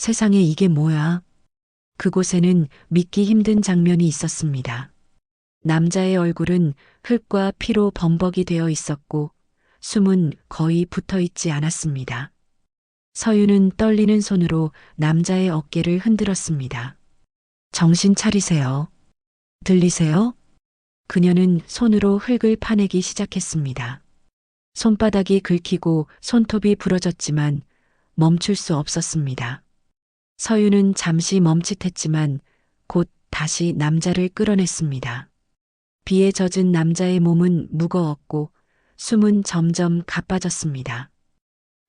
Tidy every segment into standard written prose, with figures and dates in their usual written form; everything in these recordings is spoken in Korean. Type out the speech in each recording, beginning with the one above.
세상에 이게 뭐야? 그곳에는 믿기 힘든 장면이 있었습니다. 남자의 얼굴은 흙과 피로 범벅이 되어 있었고 숨은 거의 붙어 있지 않았습니다. 서윤은 떨리는 손으로 남자의 어깨를 흔들었습니다. 정신 차리세요. 들리세요? 그녀는 손으로 흙을 파내기 시작했습니다. 손바닥이 긁히고 손톱이 부러졌지만 멈출 수 없었습니다. 서윤은 잠시 멈칫했지만 곧 다시 남자를 끌어냈습니다. 비에 젖은 남자의 몸은 무거웠고 숨은 점점 가빠졌습니다.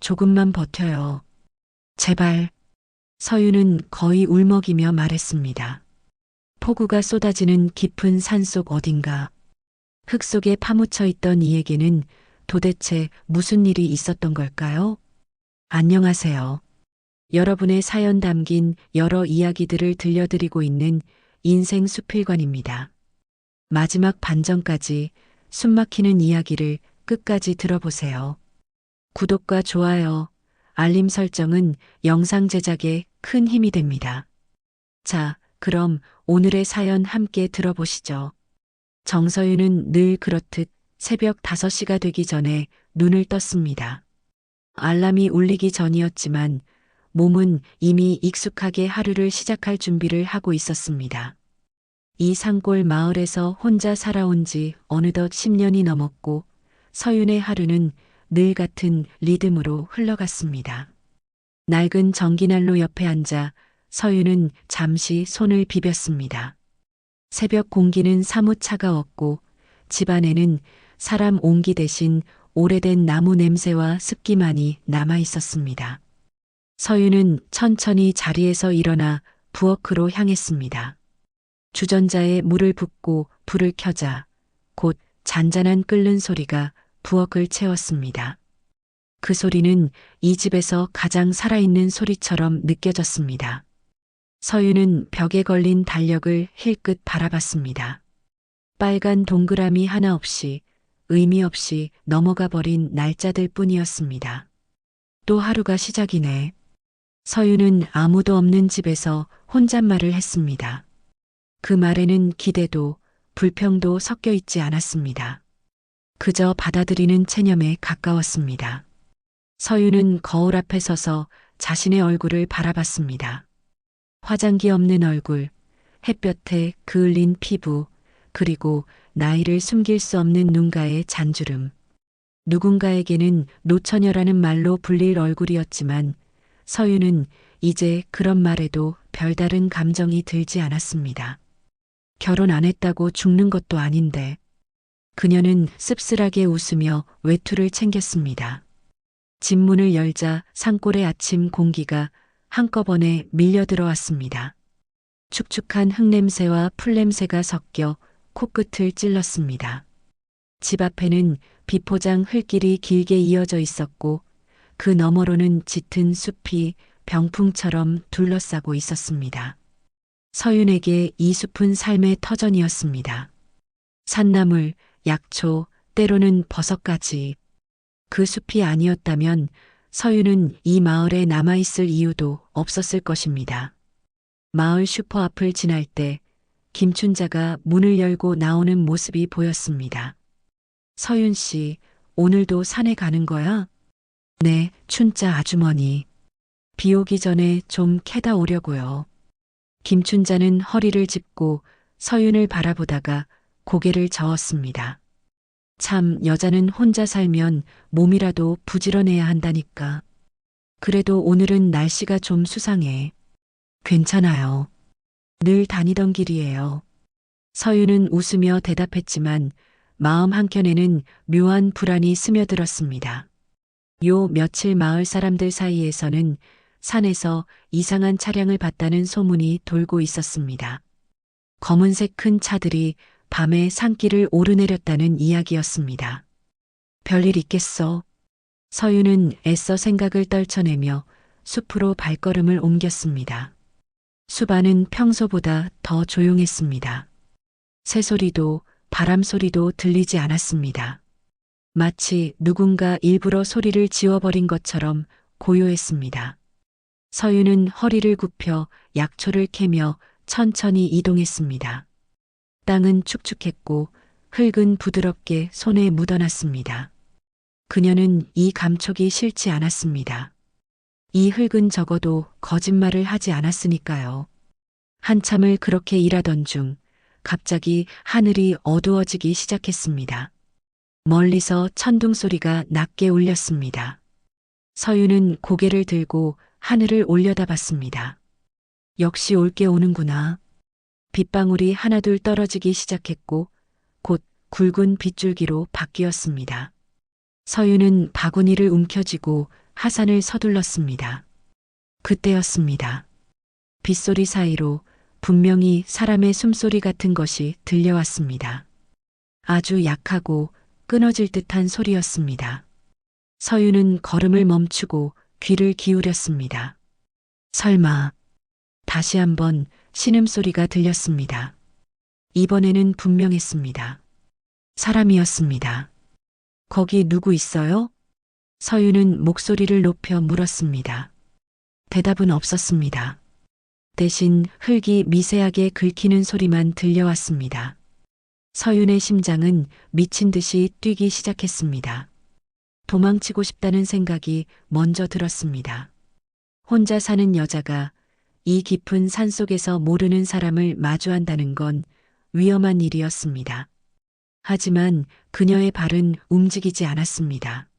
조금만 버텨요. 제발. 서윤은 거의 울먹이며 말했습니다. 폭우가 쏟아지는 깊은 산속 어딘가. 흙 속에 파묻혀 있던 이에게는 도대체 무슨 일이 있었던 걸까요? 안녕하세요. 여러분의 사연 담긴 여러 이야기들을 들려드리고 있는 인생 수필관입니다. 마지막 반전까지 숨막히는 이야기를 끝까지 들어보세요. 구독과 좋아요, 알림 설정은 영상 제작에 큰 힘이 됩니다. 자, 그럼 오늘의 사연 함께 들어보시죠. 정서윤은 늘 그렇듯 새벽 5시가 되기 전에 눈을 떴습니다. 알람이 울리기 전이었지만 몸은 이미 익숙하게 하루를 시작할 준비를 하고 있었습니다. 이 산골 마을에서 혼자 살아온 지 어느덧 10년이 넘었고 서윤의 하루는 늘 같은 리듬으로 흘러갔습니다. 낡은 전기난로 옆에 앉아 서윤은 잠시 손을 비볐습니다. 새벽 공기는 사뭇 차가웠고 집안에는 사람 온기 대신 오래된 나무 냄새와 습기만이 남아 있었습니다. 서윤은 천천히 자리에서 일어나 부엌으로 향했습니다. 주전자에 물을 붓고 불을 켜자 곧 잔잔한 끓는 소리가 부엌을 채웠습니다. 그 소리는 이 집에서 가장 살아있는 소리처럼 느껴졌습니다. 서윤은 벽에 걸린 달력을 힐끗 바라봤습니다. 빨간 동그라미 하나 없이 의미 없이 넘어가 버린 날짜들 뿐이었습니다. 또 하루가 시작이네. 서윤은 아무도 없는 집에서 혼잣말을 했습니다. 그 말에는 기대도 불평도 섞여 있지 않았습니다. 그저 받아들이는 체념에 가까웠습니다. 서윤은 거울 앞에 서서 자신의 얼굴을 바라봤습니다. 화장기 없는 얼굴, 햇볕에 그을린 피부, 그리고 나이를 숨길 수 없는 눈가의 잔주름. 누군가에게는 노처녀라는 말로 불릴 얼굴이었지만 서윤은 이제 그런 말에도 별다른 감정이 들지 않았습니다. 결혼 안 했다고 죽는 것도 아닌데. 그녀는 씁쓸하게 웃으며 외투를 챙겼습니다. 집 문을 열자 산골의 아침 공기가 한꺼번에 밀려 들어왔습니다. 축축한 흙냄새와 풀냄새가 섞여 코끝을 찔렀습니다. 집 앞에는 비포장 흙길이 길게 이어져 있었고 그 너머로는 짙은 숲이 병풍처럼 둘러싸고 있었습니다. 서윤에게 이 숲은 삶의 터전이었습니다. 산나물, 약초, 때로는 버섯까지. 그 숲이 아니었다면 서윤은 이 마을에 남아있을 이유도 없었을 것입니다. 마을 슈퍼 앞을 지날 때 김춘자가 문을 열고 나오는 모습이 보였습니다. 서윤 씨, 오늘도 산에 가는 거야? 네, 춘자 아주머니. 비 오기 전에 좀 캐다 오려고요. 김춘자는 허리를 짚고 서윤을 바라보다가 고개를 저었습니다. 참, 여자는 혼자 살면 몸이라도 부지런해야 한다니까. 그래도 오늘은 날씨가 좀 수상해. 괜찮아요. 늘 다니던 길이에요. 서윤은 웃으며 대답했지만 마음 한켠에는 묘한 불안이 스며들었습니다. 요 며칠 마을 사람들 사이에서는 산에서 이상한 차량을 봤다는 소문이 돌고 있었습니다. 검은색 큰 차들이 밤에 산길을 오르내렸다는 이야기였습니다. 별일 있겠어. 서윤은 애써 생각을 떨쳐내며 숲으로 발걸음을 옮겼습니다. 숲 안은 평소보다 더 조용했습니다. 새소리도 바람 소리도 들리지 않았습니다. 마치 누군가 일부러 소리를 지워버린 것처럼 고요했습니다. 서윤은 허리를 굽혀 약초를 캐며 천천히 이동했습니다. 땅은 축축했고 흙은 부드럽게 손에 묻어났습니다. 그녀는 이 감촉이 싫지 않았습니다. 이 흙은 적어도 거짓말을 하지 않았으니까요. 한참을 그렇게 일하던 중 갑자기 하늘이 어두워지기 시작했습니다. 멀리서 천둥 소리가 낮게 울렸습니다. 서윤은 고개를 들고 하늘을 올려다봤습니다. 역시 올게 오는구나. 빗방울이 하나둘 떨어지기 시작했고 곧 굵은 빗줄기로 바뀌었습니다. 서윤은 바구니를 움켜쥐고 하산을 서둘렀습니다. 그때였습니다. 빗소리 사이로 분명히 사람의 숨소리 같은 것이 들려왔습니다. 아주 약하고 끊어질 듯한 소리였습니다. 서윤은 걸음을 멈추고 귀를 기울였습니다. 설마 다시 한번 신음소리가 들렸습니다. 이번에는 분명했습니다. 사람이었습니다. 거기 누구 있어요? 서윤은 목소리를 높여 물었습니다. 대답은 없었습니다. 대신 흙이 미세하게 긁히는 소리만 들려왔습니다. 서윤의 심장은 미친 듯이 뛰기 시작했습니다. 도망치고 싶다는 생각이 먼저 들었습니다. 혼자 사는 여자가 이 깊은 산속에서 모르는 사람을 마주한다는 건 위험한 일이었습니다. 하지만 그녀의 발은 움직이지 않았습니다.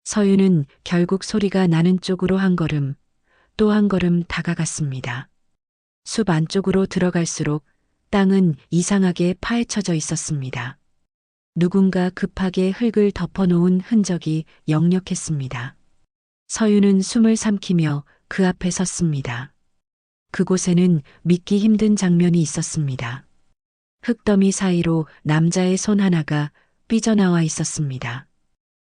서윤은 결국 소리가 나는 쪽으로 한 걸음, 또 한 걸음 다가갔습니다. 숲 안쪽으로 들어갈수록 땅은 이상하게 파헤쳐져 있었습니다. 누군가 급하게 흙을 덮어놓은 흔적이 역력했습니다. 서윤은 숨을 삼키며 그 앞에 섰습니다. 그곳에는 믿기 힘든 장면이 있었습니다. 흙더미 사이로 남자의 손 하나가 삐져나와 있었습니다.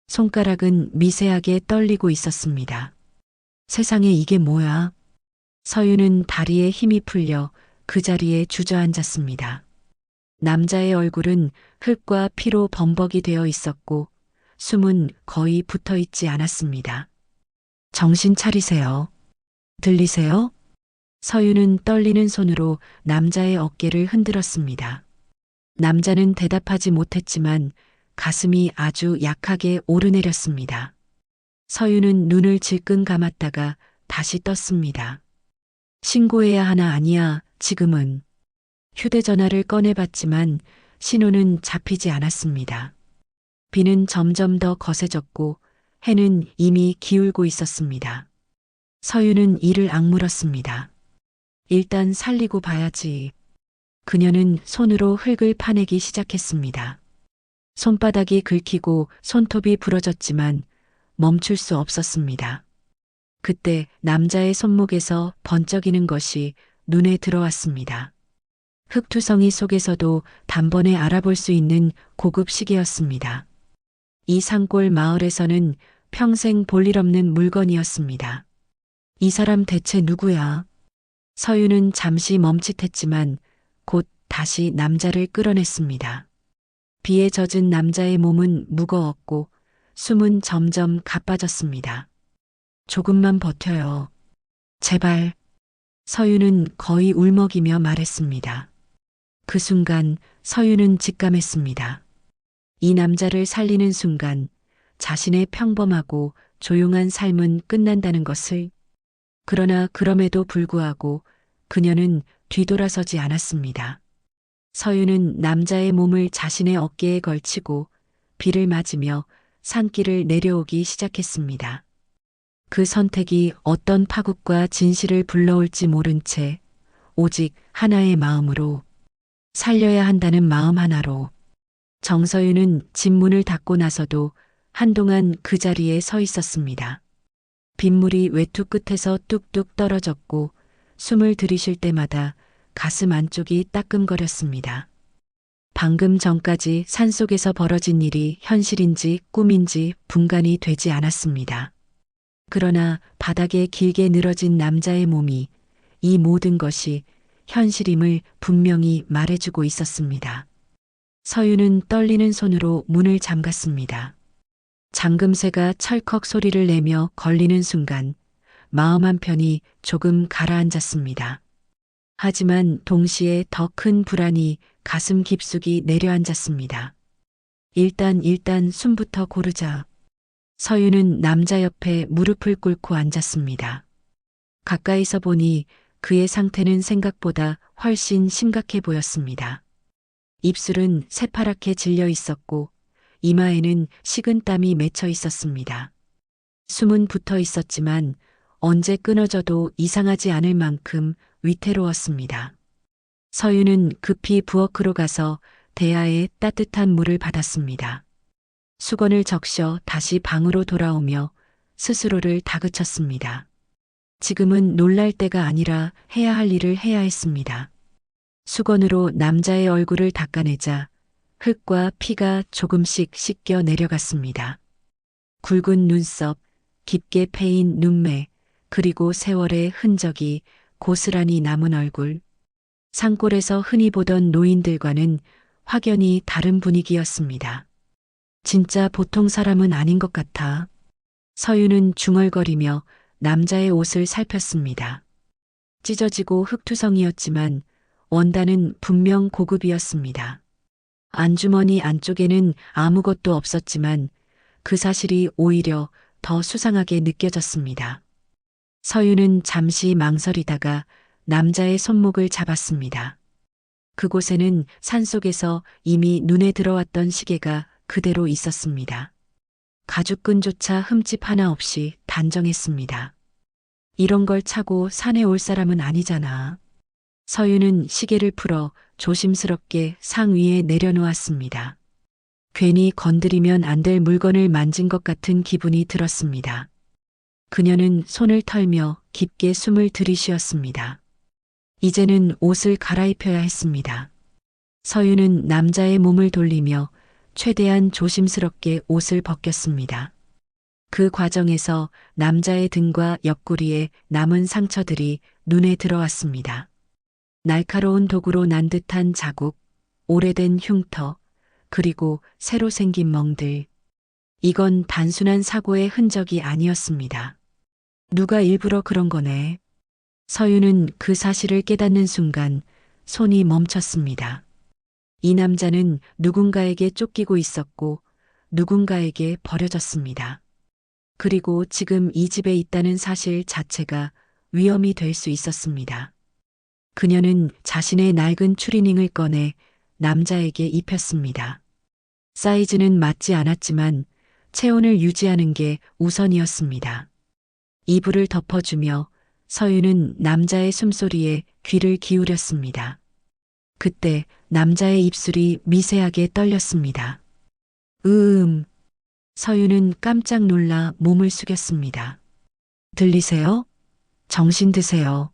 손가락은 미세하게 떨리고 있었습니다. 세상에 이게 뭐야? 서윤은 다리에 힘이 풀려 그 자리에 주저앉았습니다. 남자의 얼굴은 흙과 피로 범벅이 되어 있었고 숨은 거의 붙어 있지 않았습니다. 정신 차리세요. 들리세요? 서윤은 떨리는 손으로 남자의 어깨를 흔들었습니다. 남자는 대답하지 못했지만 가슴이 아주 약하게 오르내렸습니다. 서윤은 눈을 질끈 감았다가 다시 떴습니다. 신고해야 하나 아니야, 지금은. 휴대전화를 꺼내봤지만 신호는 잡히지 않았습니다. 비는 점점 더 거세졌고 해는 이미 기울고 있었습니다. 서윤은 이를 악물었습니다. 일단 살리고 봐야지. 그녀는 손으로 흙을 파내기 시작했습니다. 손바닥이 긁히고 손톱이 부러졌지만 멈출 수 없었습니다. 그때 남자의 손목에서 번쩍이는 것이 눈에 들어왔습니다. 흙투성이 속에서도 단번에 알아볼 수 있는 고급 시계였습니다. 이 산골 마을에서는 평생 볼 일 없는 물건이었습니다. 이 사람 대체 누구야? 서윤은 잠시 멈칫했지만 곧 다시 남자를 끌어냈습니다. 비에 젖은 남자의 몸은 무거웠고 숨은 점점 가빠졌습니다. 조금만 버텨요. 제발. 서윤은 거의 울먹이며 말했습니다. 그 순간 서윤은 직감했습니다. 이 남자를 살리는 순간 자신의 평범하고 조용한 삶은 끝난다는 것을. 그러나 그럼에도 불구하고 그녀는 뒤돌아서지 않았습니다. 서윤은 남자의 몸을 자신의 어깨에 걸치고 비를 맞으며 산길을 내려오기 시작했습니다. 그 선택이 어떤 파국과 진실을 불러올지 모른 채 오직 하나의 마음으로, 살려야 한다는 마음 하나로. 정서윤은 집 문을 닫고 나서도 한동안 그 자리에 서 있었습니다. 빗물이 외투 끝에서 뚝뚝 떨어졌고 숨을 들이쉴 때마다 가슴 안쪽이 따끔거렸습니다. 방금 전까지 산속에서 벌어진 일이 현실인지 꿈인지 분간이 되지 않았습니다. 그러나 바닥에 길게 늘어진 남자의 몸이 이 모든 것이 현실임을 분명히 말해주고 있었습니다. 서윤은 떨리는 손으로 문을 잠갔습니다. 잠금새가 철컥 소리를 내며 걸리는 순간 마음 한편이 조금 가라앉았습니다. 하지만 동시에 더 큰 불안이 가슴 깊숙이 내려앉았습니다. 일단 숨부터 고르자. 서유는 남자 옆에 무릎을 꿇고 앉았습니다. 가까이서 보니 그의 상태는 생각보다 훨씬 심각해 보였습니다. 입술은 새파랗게 질려 있었고 이마에는 식은땀이 맺혀 있었습니다. 숨은 붙어 있었지만 언제 끊어져도 이상하지 않을 만큼 위태로웠습니다. 서유는 급히 부엌으로 가서 대야에 따뜻한 물을 받았습니다. 수건을 적셔 다시 방으로 돌아오며 스스로를 다그쳤습니다. 지금은 놀랄 때가 아니라 해야 할 일을 해야 했습니다. 수건으로 남자의 얼굴을 닦아내자 흙과 피가 조금씩 씻겨 내려갔습니다. 굵은 눈썹, 깊게 패인 눈매, 그리고 세월의 흔적이 고스란히 남은 얼굴. 산골에서 흔히 보던 노인들과는 확연히 다른 분위기였습니다. 진짜 보통 사람은 아닌 것 같아. 서유는 중얼거리며 남자의 옷을 살폈습니다. 찢어지고 흙투성이었지만 원단은 분명 고급이었습니다. 안주머니 안쪽에는 아무것도 없었지만 그 사실이 오히려 더 수상하게 느껴졌습니다. 서유는 잠시 망설이다가 남자의 손목을 잡았습니다. 그곳에는 산속에서 이미 눈에 들어왔던 시계가 그대로 있었습니다. 가죽끈조차 흠집 하나 없이 단정했습니다. 이런 걸 차고 산에 올 사람은 아니잖아. 서유는 시계를 풀어 조심스럽게 상 위에 내려놓았습니다. 괜히 건드리면 안 될 물건을 만진 것 같은 기분이 들었습니다. 그녀는 손을 털며 깊게 숨을 들이쉬었습니다. 이제는 옷을 갈아입혀야 했습니다. 서유는 남자의 몸을 돌리며 최대한 조심스럽게 옷을 벗겼습니다. 그 과정에서 남자의 등과 옆구리에 남은 상처들이 눈에 들어왔습니다. 날카로운 도구로 난 듯한 자국, 오래된 흉터, 그리고 새로 생긴 멍들. 이건 단순한 사고의 흔적이 아니었습니다. 누가 일부러 그런 거네. 서유는 그 사실을 깨닫는 순간 손이 멈췄습니다. 이 남자는 누군가에게 쫓기고 있었고 누군가에게 버려졌습니다. 그리고 지금 이 집에 있다는 사실 자체가 위험이 될 수 있었습니다. 그녀는 자신의 낡은 추리닝을 꺼내 남자에게 입혔습니다. 사이즈는 맞지 않았지만 체온을 유지하는 게 우선이었습니다. 이불을 덮어주며 서유는 남자의 숨소리에 귀를 기울였습니다. 그때 남자의 입술이 미세하게 떨렸습니다. 서유는 깜짝 놀라 몸을 숙였습니다. 들리세요? 정신 드세요.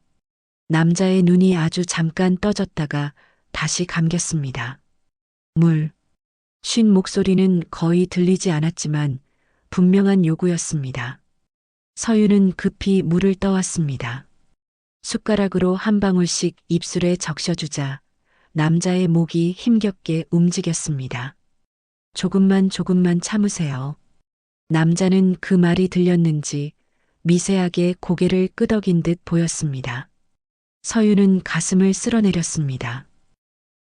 남자의 눈이 아주 잠깐 떠졌다가 다시 감겼습니다. 쉰 목소리는 거의 들리지 않았지만 분명한 요구였습니다. 서유는 급히 물을 떠왔습니다. 숟가락으로 한 방울씩 입술에 적셔주자 남자의 목이 힘겹게 움직였습니다. 조금만 참으세요. 남자는 그 말이 들렸는지 미세하게 고개를 끄덕인 듯 보였습니다. 서유는 가슴을 쓸어내렸습니다.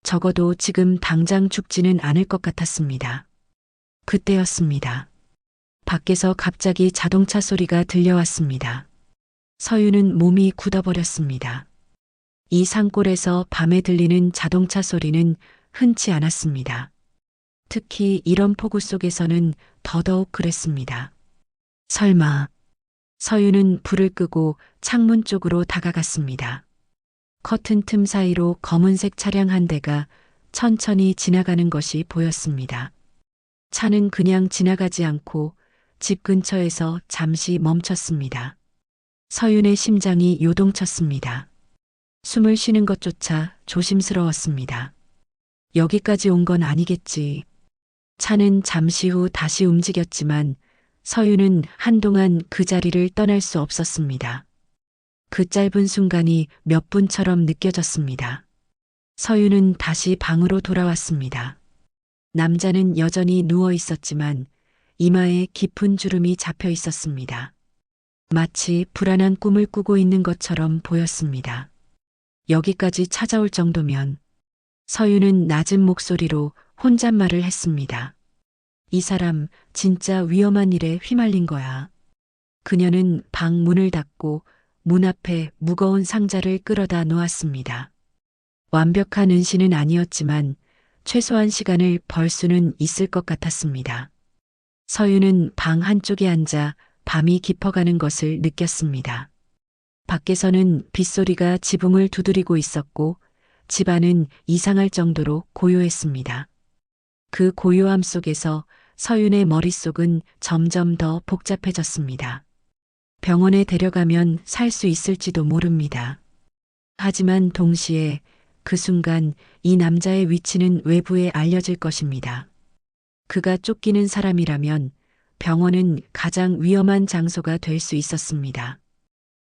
적어도 지금 당장 죽지는 않을 것 같았습니다. 그때였습니다. 밖에서 갑자기 자동차 소리가 들려왔습니다. 서유는 몸이 굳어버렸습니다. 이 산골에서 밤에 들리는 자동차 소리는 흔치 않았습니다. 특히 이런 폭우 속에서는 더더욱 그랬습니다. 설마. 서유는 불을 끄고 창문 쪽으로 다가갔습니다. 커튼 틈 사이로 검은색 차량 한 대가 천천히 지나가는 것이 보였습니다. 차는 그냥 지나가지 않고 집 근처에서 잠시 멈췄습니다. 서윤의 심장이 요동쳤습니다. 숨을 쉬는 것조차 조심스러웠습니다. 여기까지 온 건 아니겠지. 차는 잠시 후 다시 움직였지만 서윤은 한동안 그 자리를 떠날 수 없었습니다. 그 짧은 순간이 몇 분처럼 느껴졌습니다. 서윤은 다시 방으로 돌아왔습니다. 남자는 여전히 누워 있었지만 이마에 깊은 주름이 잡혀 있었습니다. 마치 불안한 꿈을 꾸고 있는 것처럼 보였습니다. 여기까지 찾아올 정도면 서유는 낮은 목소리로 혼잣말을 했습니다. 이 사람 진짜 위험한 일에 휘말린 거야. 그녀는 방 문을 닫고 문 앞에 무거운 상자를 끌어다 놓았습니다. 완벽한 은신은 아니었지만 최소한 시간을 벌 수는 있을 것 같았습니다. 서유는 방 한쪽에 앉아 밤이 깊어가는 것을 느꼈습니다. 밖에서는 빗소리가 지붕을 두드리고 있었고 집안은 이상할 정도로 고요했습니다. 그 고요함 속에서 서윤의 머릿속은 점점 더 복잡해졌습니다. 병원에 데려가면 살 수 있을지도 모릅니다. 하지만 동시에 그 순간 이 남자의 위치는 외부에 알려질 것입니다. 그가 쫓기는 사람이라면 병원은 가장 위험한 장소가 될 수 있었습니다.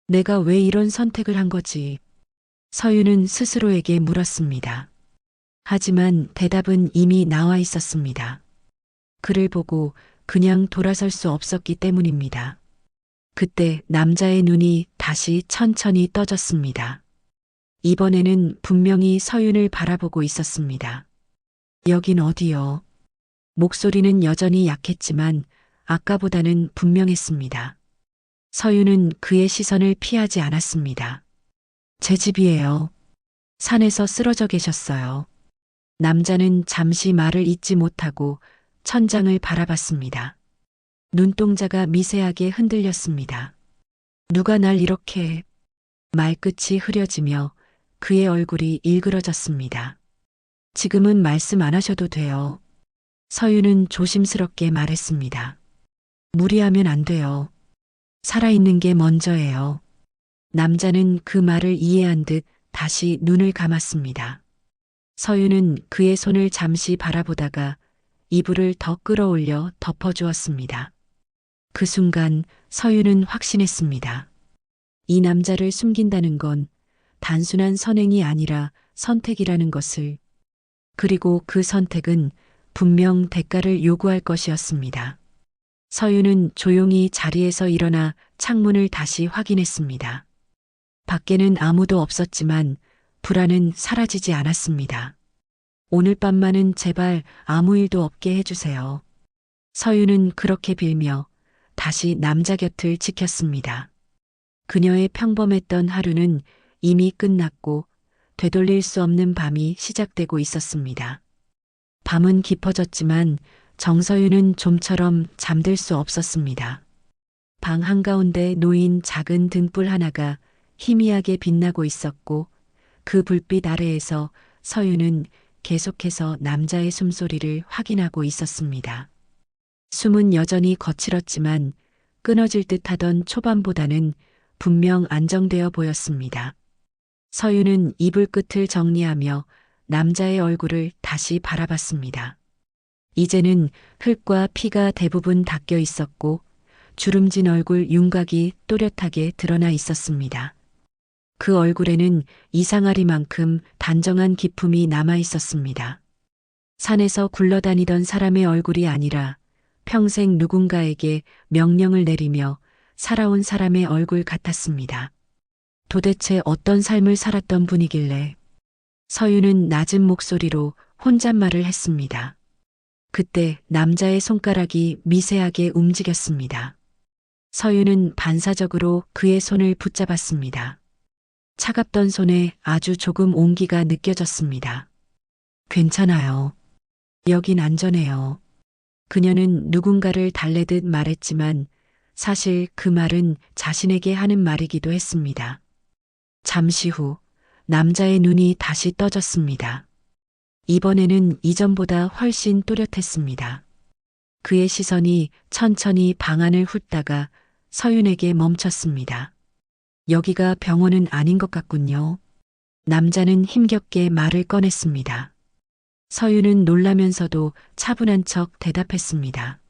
내가 왜 이런 선택을 한 거지? 서유는 스스로에게 물었습니다. 하지만 대답은 이미 나와 있었습니다. 그를 보고 그냥 돌아설 수 없었기 때문입니다. 그때 남자의 눈이 다시 천천히 떠졌습니다. 이번에는 분명히 서윤을 바라보고 있었습니다. 여긴 어디요? 목소리는 여전히 약했지만 아까보다는 분명했습니다. 서윤은 그의 시선을 피하지 않았습니다. 제 집이에요. 산에서 쓰러져 계셨어요. 남자는 잠시 말을 잇지 못하고 천장을 바라봤습니다. 눈동자가 미세하게 흔들렸습니다. 누가 날 이렇게... 말끝이 흐려지며 그의 얼굴이 일그러졌습니다. 지금은 말씀 안 하셔도 돼요. 서유는 조심스럽게 말했습니다. 무리하면 안 돼요. 살아있는 게 먼저예요. 남자는 그 말을 이해한 듯 다시 눈을 감았습니다. 서유는 그의 손을 잠시 바라보다가 이불을 더 끌어올려 덮어주었습니다. 그 순간 서유는 확신했습니다. 이 남자를 숨긴다는 건 단순한 선행이 아니라 선택이라는 것을, 그리고 그 선택은 분명 대가를 요구할 것이었습니다. 서유는 조용히 자리에서 일어나 창문을 다시 확인했습니다. 밖에는 아무도 없었지만 불안은 사라지지 않았습니다. 오늘 밤만은 제발 아무 일도 없게 해주세요. 서유는 그렇게 빌며 다시 남자 곁을 지켰습니다. 그녀의 평범했던 하루는 이미 끝났고 되돌릴 수 없는 밤이 시작되고 있었습니다. 밤은 깊어졌지만 정서윤은 좀처럼 잠들 수 없었습니다. 방 한가운데 놓인 작은 등불 하나가 희미하게 빛나고 있었고 그 불빛 아래에서 서윤은 계속해서 남자의 숨소리를 확인하고 있었습니다. 숨은 여전히 거칠었지만 끊어질 듯하던 초반보다는 분명 안정되어 보였습니다. 서윤은 이불 끝을 정리하며 남자의 얼굴을 다시 바라봤습니다. 이제는 흙과 피가 대부분 닦여 있었고 주름진 얼굴 윤곽이 또렷하게 드러나 있었습니다. 그 얼굴에는 이상하리만큼 단정한 기품이 남아 있었습니다. 산에서 굴러다니던 사람의 얼굴이 아니라 평생 누군가에게 명령을 내리며 살아온 사람의 얼굴 같았습니다. 도대체 어떤 삶을 살았던 분이길래? 서유는 낮은 목소리로 혼잣말을 했습니다. 그때 남자의 손가락이 미세하게 움직였습니다. 서유는 반사적으로 그의 손을 붙잡았습니다. 차갑던 손에 아주 조금 온기가 느껴졌습니다. 괜찮아요. 여긴 안전해요. 그녀는 누군가를 달래듯 말했지만 사실 그 말은 자신에게 하는 말이기도 했습니다. 잠시 후 남자의 눈이 다시 떠졌습니다. 이번에는 이전보다 훨씬 또렷했습니다. 그의 시선이 천천히 방 안을 훑다가 서윤에게 멈췄습니다. 여기가 병원은 아닌 것 같군요. 남자는 힘겹게 말을 꺼냈습니다. 서윤은 놀라면서도 차분한 척 대답했습니다.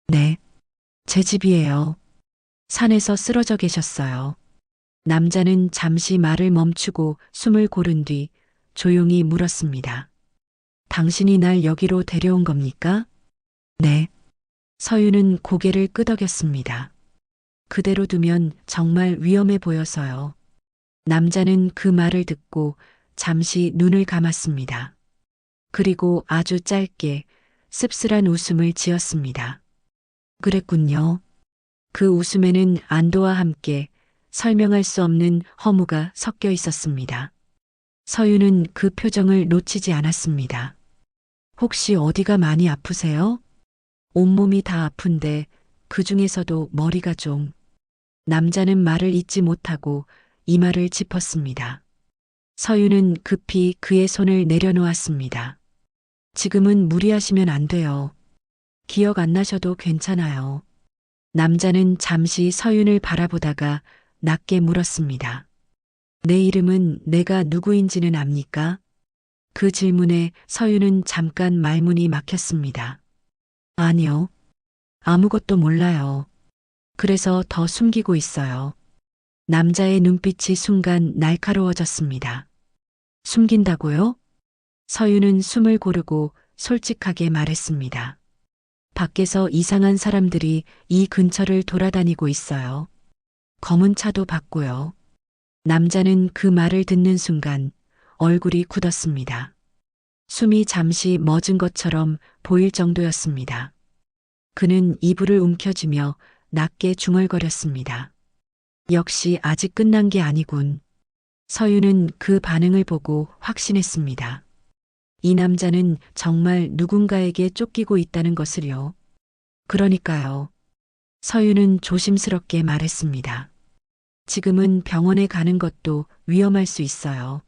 네, 제 집이에요. 산에서 쓰러져 계셨어요. 남자는 잠시 말을 멈추고 숨을 고른 뒤 조용히 물었습니다. 당신이 날 여기로 데려온 겁니까? 네. 서윤은 고개를 끄덕였습니다. 그대로 두면 정말 위험해 보여서요. 남자는 그 말을 듣고 잠시 눈을 감았습니다. 그리고 아주 짧게 씁쓸한 웃음을 지었습니다. 그랬군요. 그 웃음에는 안도와 함께 설명할 수 없는 허무가 섞여 있었습니다. 서유는 그 표정을 놓치지 않았습니다. 혹시 어디가 많이 아프세요? 온몸이 다 아픈데 그 중에서도 머리가 좀. 남자는 말을 잇지 못하고 이마를 짚었습니다. 서유는 급히 그의 손을 내려놓았습니다. 지금은 무리하시면 안 돼요. 기억 안 나셔도 괜찮아요. 남자는 잠시 서윤을 바라보다가 낮게 물었습니다. 내 이름은 내가 누구인지는 압니까? 그 질문에 서윤은 잠깐 말문이 막혔습니다. 아니요. 아무것도 몰라요. 그래서 더 숨기고 있어요. 남자의 눈빛이 순간 날카로워졌습니다. 숨긴다고요? 서윤은 숨을 고르고 솔직하게 말했습니다. 밖에서 이상한 사람들이 이 근처를 돌아다니고 있어요. 검은 차도 봤고요. 남자는 그 말을 듣는 순간 얼굴이 굳었습니다. 숨이 잠시 멎은 것처럼 보일 정도였습니다. 그는 이불을 움켜쥐며 낮게 중얼거렸습니다. 역시 아직 끝난 게 아니군. 서유는 그 반응을 보고 확신했습니다. 이 남자는 정말 누군가에게 쫓기고 있다는 것을요. 그러니까요. 서유는 조심스럽게 말했습니다. 지금은 병원에 가는 것도 위험할 수 있어요.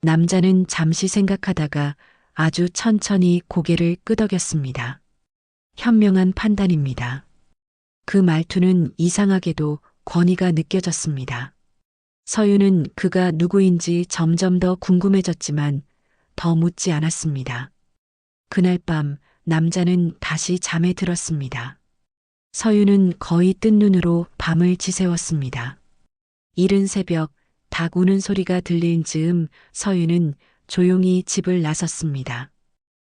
남자는 잠시 생각하다가 아주 천천히 고개를 끄덕였습니다. 현명한 판단입니다. 그 말투는 이상하게도 권위가 느껴졌습니다. 서유는 그가 누구인지 점점 더 궁금해졌지만 더 묻지 않았습니다. 그날 밤 남자는 다시 잠에 들었습니다. 서유는 거의 뜬 눈으로 밤을 지새웠습니다. 이른 새벽 닭 우는 소리가 들릴 즈음 서유는 조용히 집을 나섰습니다.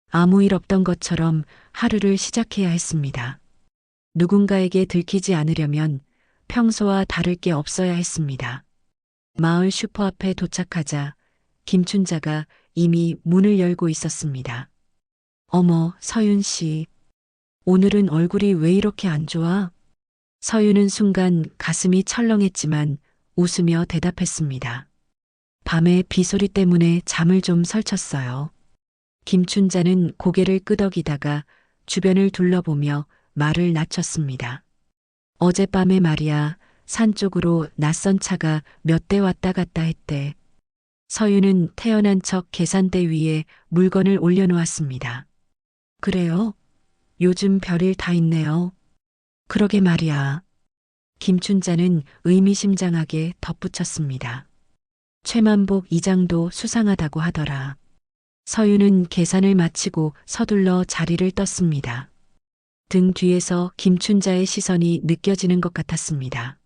아무 일 없던 것처럼 하루를 시작해야 했습니다. 누군가에게 들키지 않으려면 평소와 다를 게 없어야 했습니다. 마을 슈퍼 앞에 도착하자 김춘자가 이미 문을 열고 있었습니다. 어머, 서윤 씨. 오늘은 얼굴이 왜 이렇게 안 좋아? 서윤은 순간 가슴이 철렁했지만 웃으며 대답했습니다. 밤에 비소리 때문에 잠을 좀 설쳤어요. 김춘자는 고개를 끄덕이다가 주변을 둘러보며 말을 낮췄습니다. 어젯밤에 말이야, 산 쪽으로 낯선 차가 몇 대 왔다 갔다 했대. 서유는 태연한 척 계산대 위에 물건을 올려놓았습니다. 그래요? 요즘 별일 다 있네요. 그러게 말이야. 김춘자는 의미심장하게 덧붙였습니다. 최만복 이장도 수상하다고 하더라. 서유는 계산을 마치고 서둘러 자리를 떴습니다. 등 뒤에서 김춘자의 시선이 느껴지는 것 같았습니다.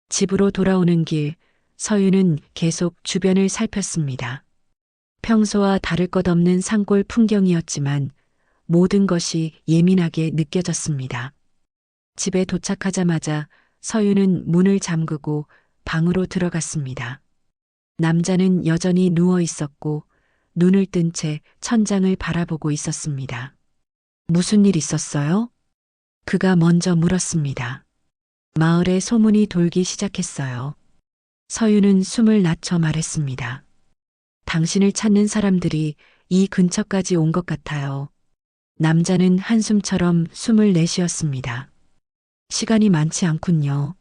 집으로 돌아오는 길, 서유는 계속 주변을 살폈습니다. 평소와 다를 것 없는 산골 풍경이었지만 모든 것이 예민하게 느껴졌습니다. 집에 도착하자마자 서유는 문을 잠그고 방으로 들어갔습니다. 남자는 여전히 누워 있었고 눈을 뜬 채 천장을 바라보고 있었습니다. 무슨 일 있었어요? 그가 먼저 물었습니다. 마을에 소문이 돌기 시작했어요. 서유는 숨을 낮춰 말했습니다. 당신을 찾는 사람들이 이 근처까지 온 것 같아요. 남자는 한숨처럼 숨을 내쉬었습니다. 시간이 많지 않군요.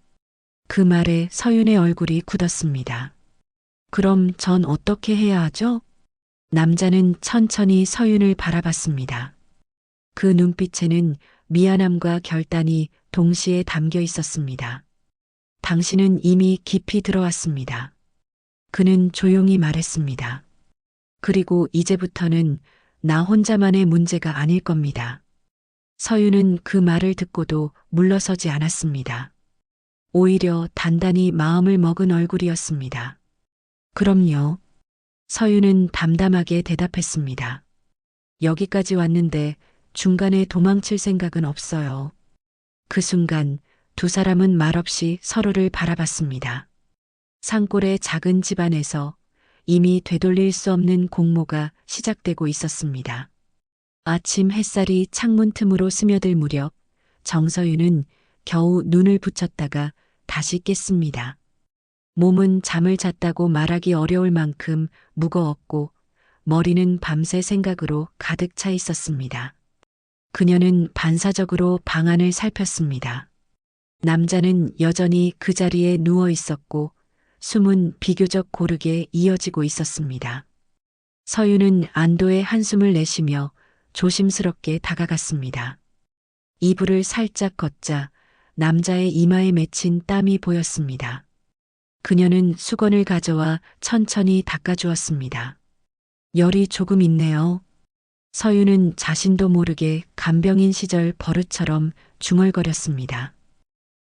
그 말에 서윤의 얼굴이 굳었습니다. 그럼 전 어떻게 해야 하죠? 남자는 천천히 서윤을 바라봤습니다. 그 눈빛에는 미안함과 결단이 동시에 담겨 있었습니다. 당신은 이미 깊이 들어왔습니다. 그는 조용히 말했습니다. 그리고 이제부터는 나 혼자만의 문제가 아닐 겁니다. 서유는 그 말을 듣고도 물러서지 않았습니다. 오히려 단단히 마음을 먹은 얼굴이었습니다. 그럼요. 서유는 담담하게 대답했습니다. 여기까지 왔는데 중간에 도망칠 생각은 없어요. 그 순간 두 사람은 말없이 서로를 바라봤습니다. 산골의 작은 집안에서 이미 되돌릴 수 없는 공모가 시작되고 있었습니다. 아침 햇살이 창문 틈으로 스며들 무렵 정서윤은 겨우 눈을 붙였다가 다시 깼습니다. 몸은 잠을 잤다고 말하기 어려울 만큼 무거웠고 머리는 밤새 생각으로 가득 차 있었습니다. 그녀는 반사적으로 방안을 살폈습니다. 남자는 여전히 그 자리에 누워 있었고 숨은 비교적 고르게 이어지고 있었습니다. 서윤은 안도의 한숨을 내쉬며 조심스럽게 다가갔습니다. 이불을 살짝 걷자 남자의 이마에 맺힌 땀이 보였습니다. 그녀는 수건을 가져와 천천히 닦아주었습니다. 열이 조금 있네요. 서윤은 자신도 모르게 간병인 시절 버릇처럼 중얼거렸습니다.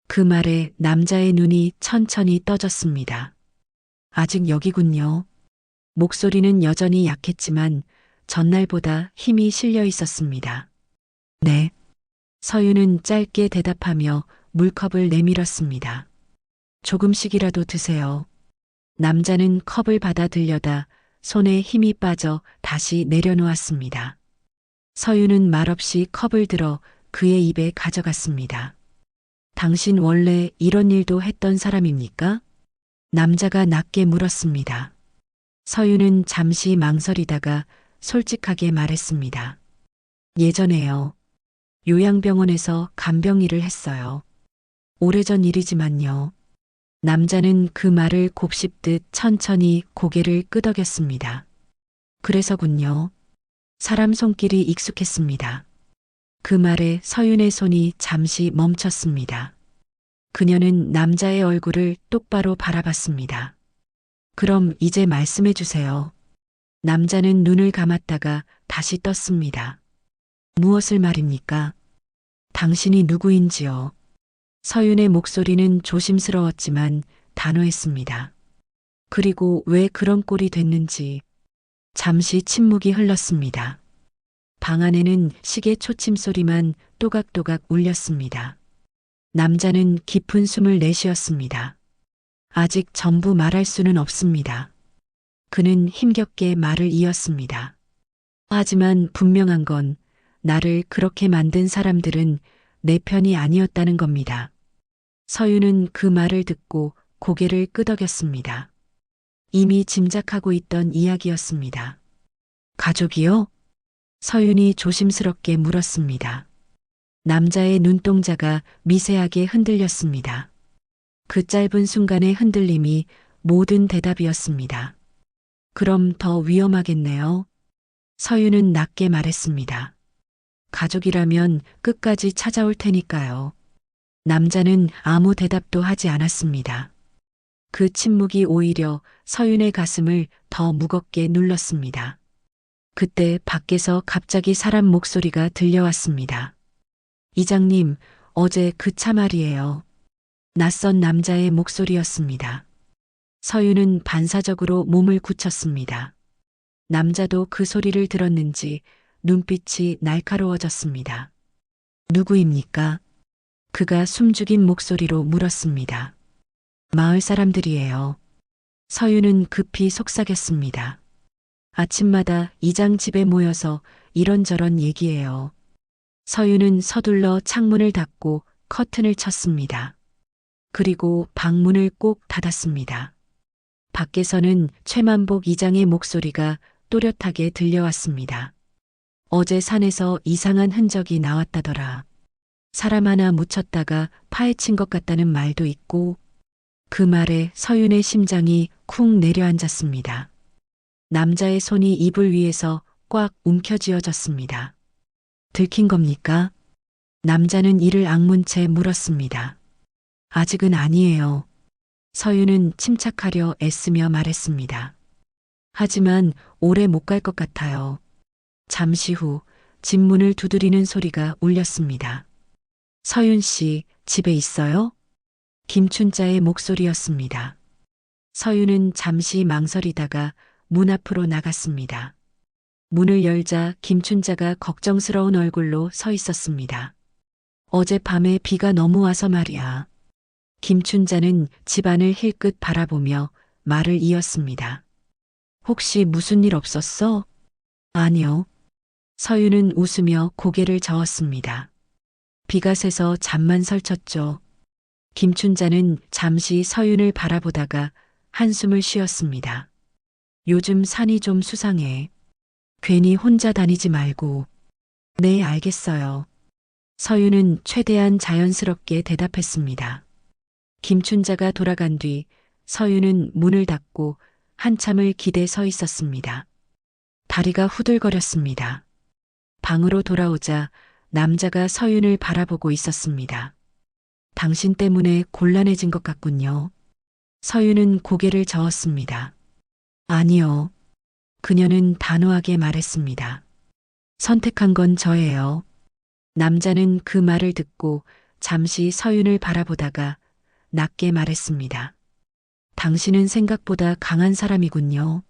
그 말에 남자의 눈이 천천히 떠졌습니다. 아직 여기군요. 목소리는 여전히 약했지만 전날보다 힘이 실려 있었습니다. 네. 서윤은 짧게 대답하며 물컵을 내밀었습니다. 조금씩이라도 드세요. 남자는 컵을 받아 들려다 손에 힘이 빠져 다시 내려놓았습니다. 서윤은 말없이 컵을 들어 그의 입에 가져갔습니다. 당신 원래 이런 일도 했던 사람입니까? 남자가 낮게 물었습니다. 서윤은 잠시 망설이다가 솔직하게 말했습니다. 예전에요. 요양병원에서 간병 일을 했어요. 오래전 일이지만요. 남자는 그 말을 곱씹듯 천천히 고개를 끄덕였습니다. 그래서군요. 사람 손길이 익숙했습니다. 그 말에 서윤의 손이 잠시 멈췄습니다. 그녀는 남자의 얼굴을 똑바로 바라봤습니다. 그럼 이제 말씀해 주세요. 남자는 눈을 감았다가 다시 떴습니다. 무엇을 말입니까? 당신이 누구인지요? 서윤의 목소리는 조심스러웠지만 단호했습니다. 그리고 왜 그런 꼴이 됐는지. 잠시 침묵이 흘렀습니다. 방 안에는 시계 초침 소리만 또각또각 울렸습니다. 남자는 깊은 숨을 내쉬었습니다. 아직 전부 말할 수는 없습니다. 그는 힘겹게 말을 이었습니다. 하지만 분명한 건 나를 그렇게 만든 사람들은 내 편이 아니었다는 겁니다. 서윤은 그 말을 듣고 고개를 끄덕였습니다. 이미 짐작하고 있던 이야기였습니다. 가족이요? 서윤이 조심스럽게 물었습니다. 남자의 눈동자가 미세하게 흔들렸습니다. 그 짧은 순간의 흔들림이 모든 대답이었습니다. 그럼 더 위험하겠네요. 서윤은 낮게 말했습니다. 가족이라면 끝까지 찾아올 테니까요. 남자는 아무 대답도 하지 않았습니다. 그 침묵이 오히려 서윤의 가슴을 더 무겁게 눌렀습니다. 그때 밖에서 갑자기 사람 목소리가 들려왔습니다. 이장님, 어제 그 차 말이에요. 낯선 남자의 목소리였습니다. 서윤은 반사적으로 몸을 굳혔습니다. 남자도 그 소리를 들었는지 눈빛이 날카로워졌습니다. 누구입니까? 그가 숨죽인 목소리로 물었습니다. 마을 사람들이에요. 서윤은 급히 속삭였습니다. 아침마다 이장 집에 모여서 이런저런 얘기해요. 서윤은 서둘러 창문을 닫고 커튼을 쳤습니다. 그리고 방문을 꼭 닫았습니다. 밖에서는 최만복 이장의 목소리가 또렷하게 들려왔습니다. 어제 산에서 이상한 흔적이 나왔다더라. 사람 하나 묻혔다가 파헤친 것 같다는 말도 있고. 그 말에 서윤의 심장이 쿵 내려앉았습니다. 남자의 손이 이불 위에서 꽉 움켜쥐어졌습니다. 들킨 겁니까? 남자는 이를 악문 채 물었습니다. 아직은 아니에요. 서윤은 침착하려 애쓰며 말했습니다. 하지만 오래 못 갈 것 같아요. 잠시 후 집 문을 두드리는 소리가 울렸습니다. 서윤 씨, 집에 있어요? 김춘자의 목소리였습니다. 서윤은 잠시 망설이다가 문 앞으로 나갔습니다. 문을 열자 김춘자가 걱정스러운 얼굴로 서 있었습니다. 어젯밤에 비가 너무 와서 말이야. 김춘자는 집안을 힐끗 바라보며 말을 이었습니다. 혹시 무슨 일 없었어? 아니요. 서윤은 웃으며 고개를 저었습니다. 비가 새서 잠만 설쳤죠. 김춘자는 잠시 서윤을 바라보다가 한숨을 쉬었습니다. 요즘 산이 좀 수상해. 괜히 혼자 다니지 말고. 네, 알겠어요. 서윤은 최대한 자연스럽게 대답했습니다. 김춘자가 돌아간 뒤 서윤은 문을 닫고 한참을 기대 서 있었습니다. 다리가 후들거렸습니다. 방으로 돌아오자 남자가 서윤을 바라보고 있었습니다. 당신 때문에 곤란해진 것 같군요. 서윤은 고개를 저었습니다. 아니요. 그녀는 단호하게 말했습니다. 선택한 건 저예요. 남자는 그 말을 듣고 잠시 서윤을 바라보다가 낮게 말했습니다. 당신은 생각보다 강한 사람이군요.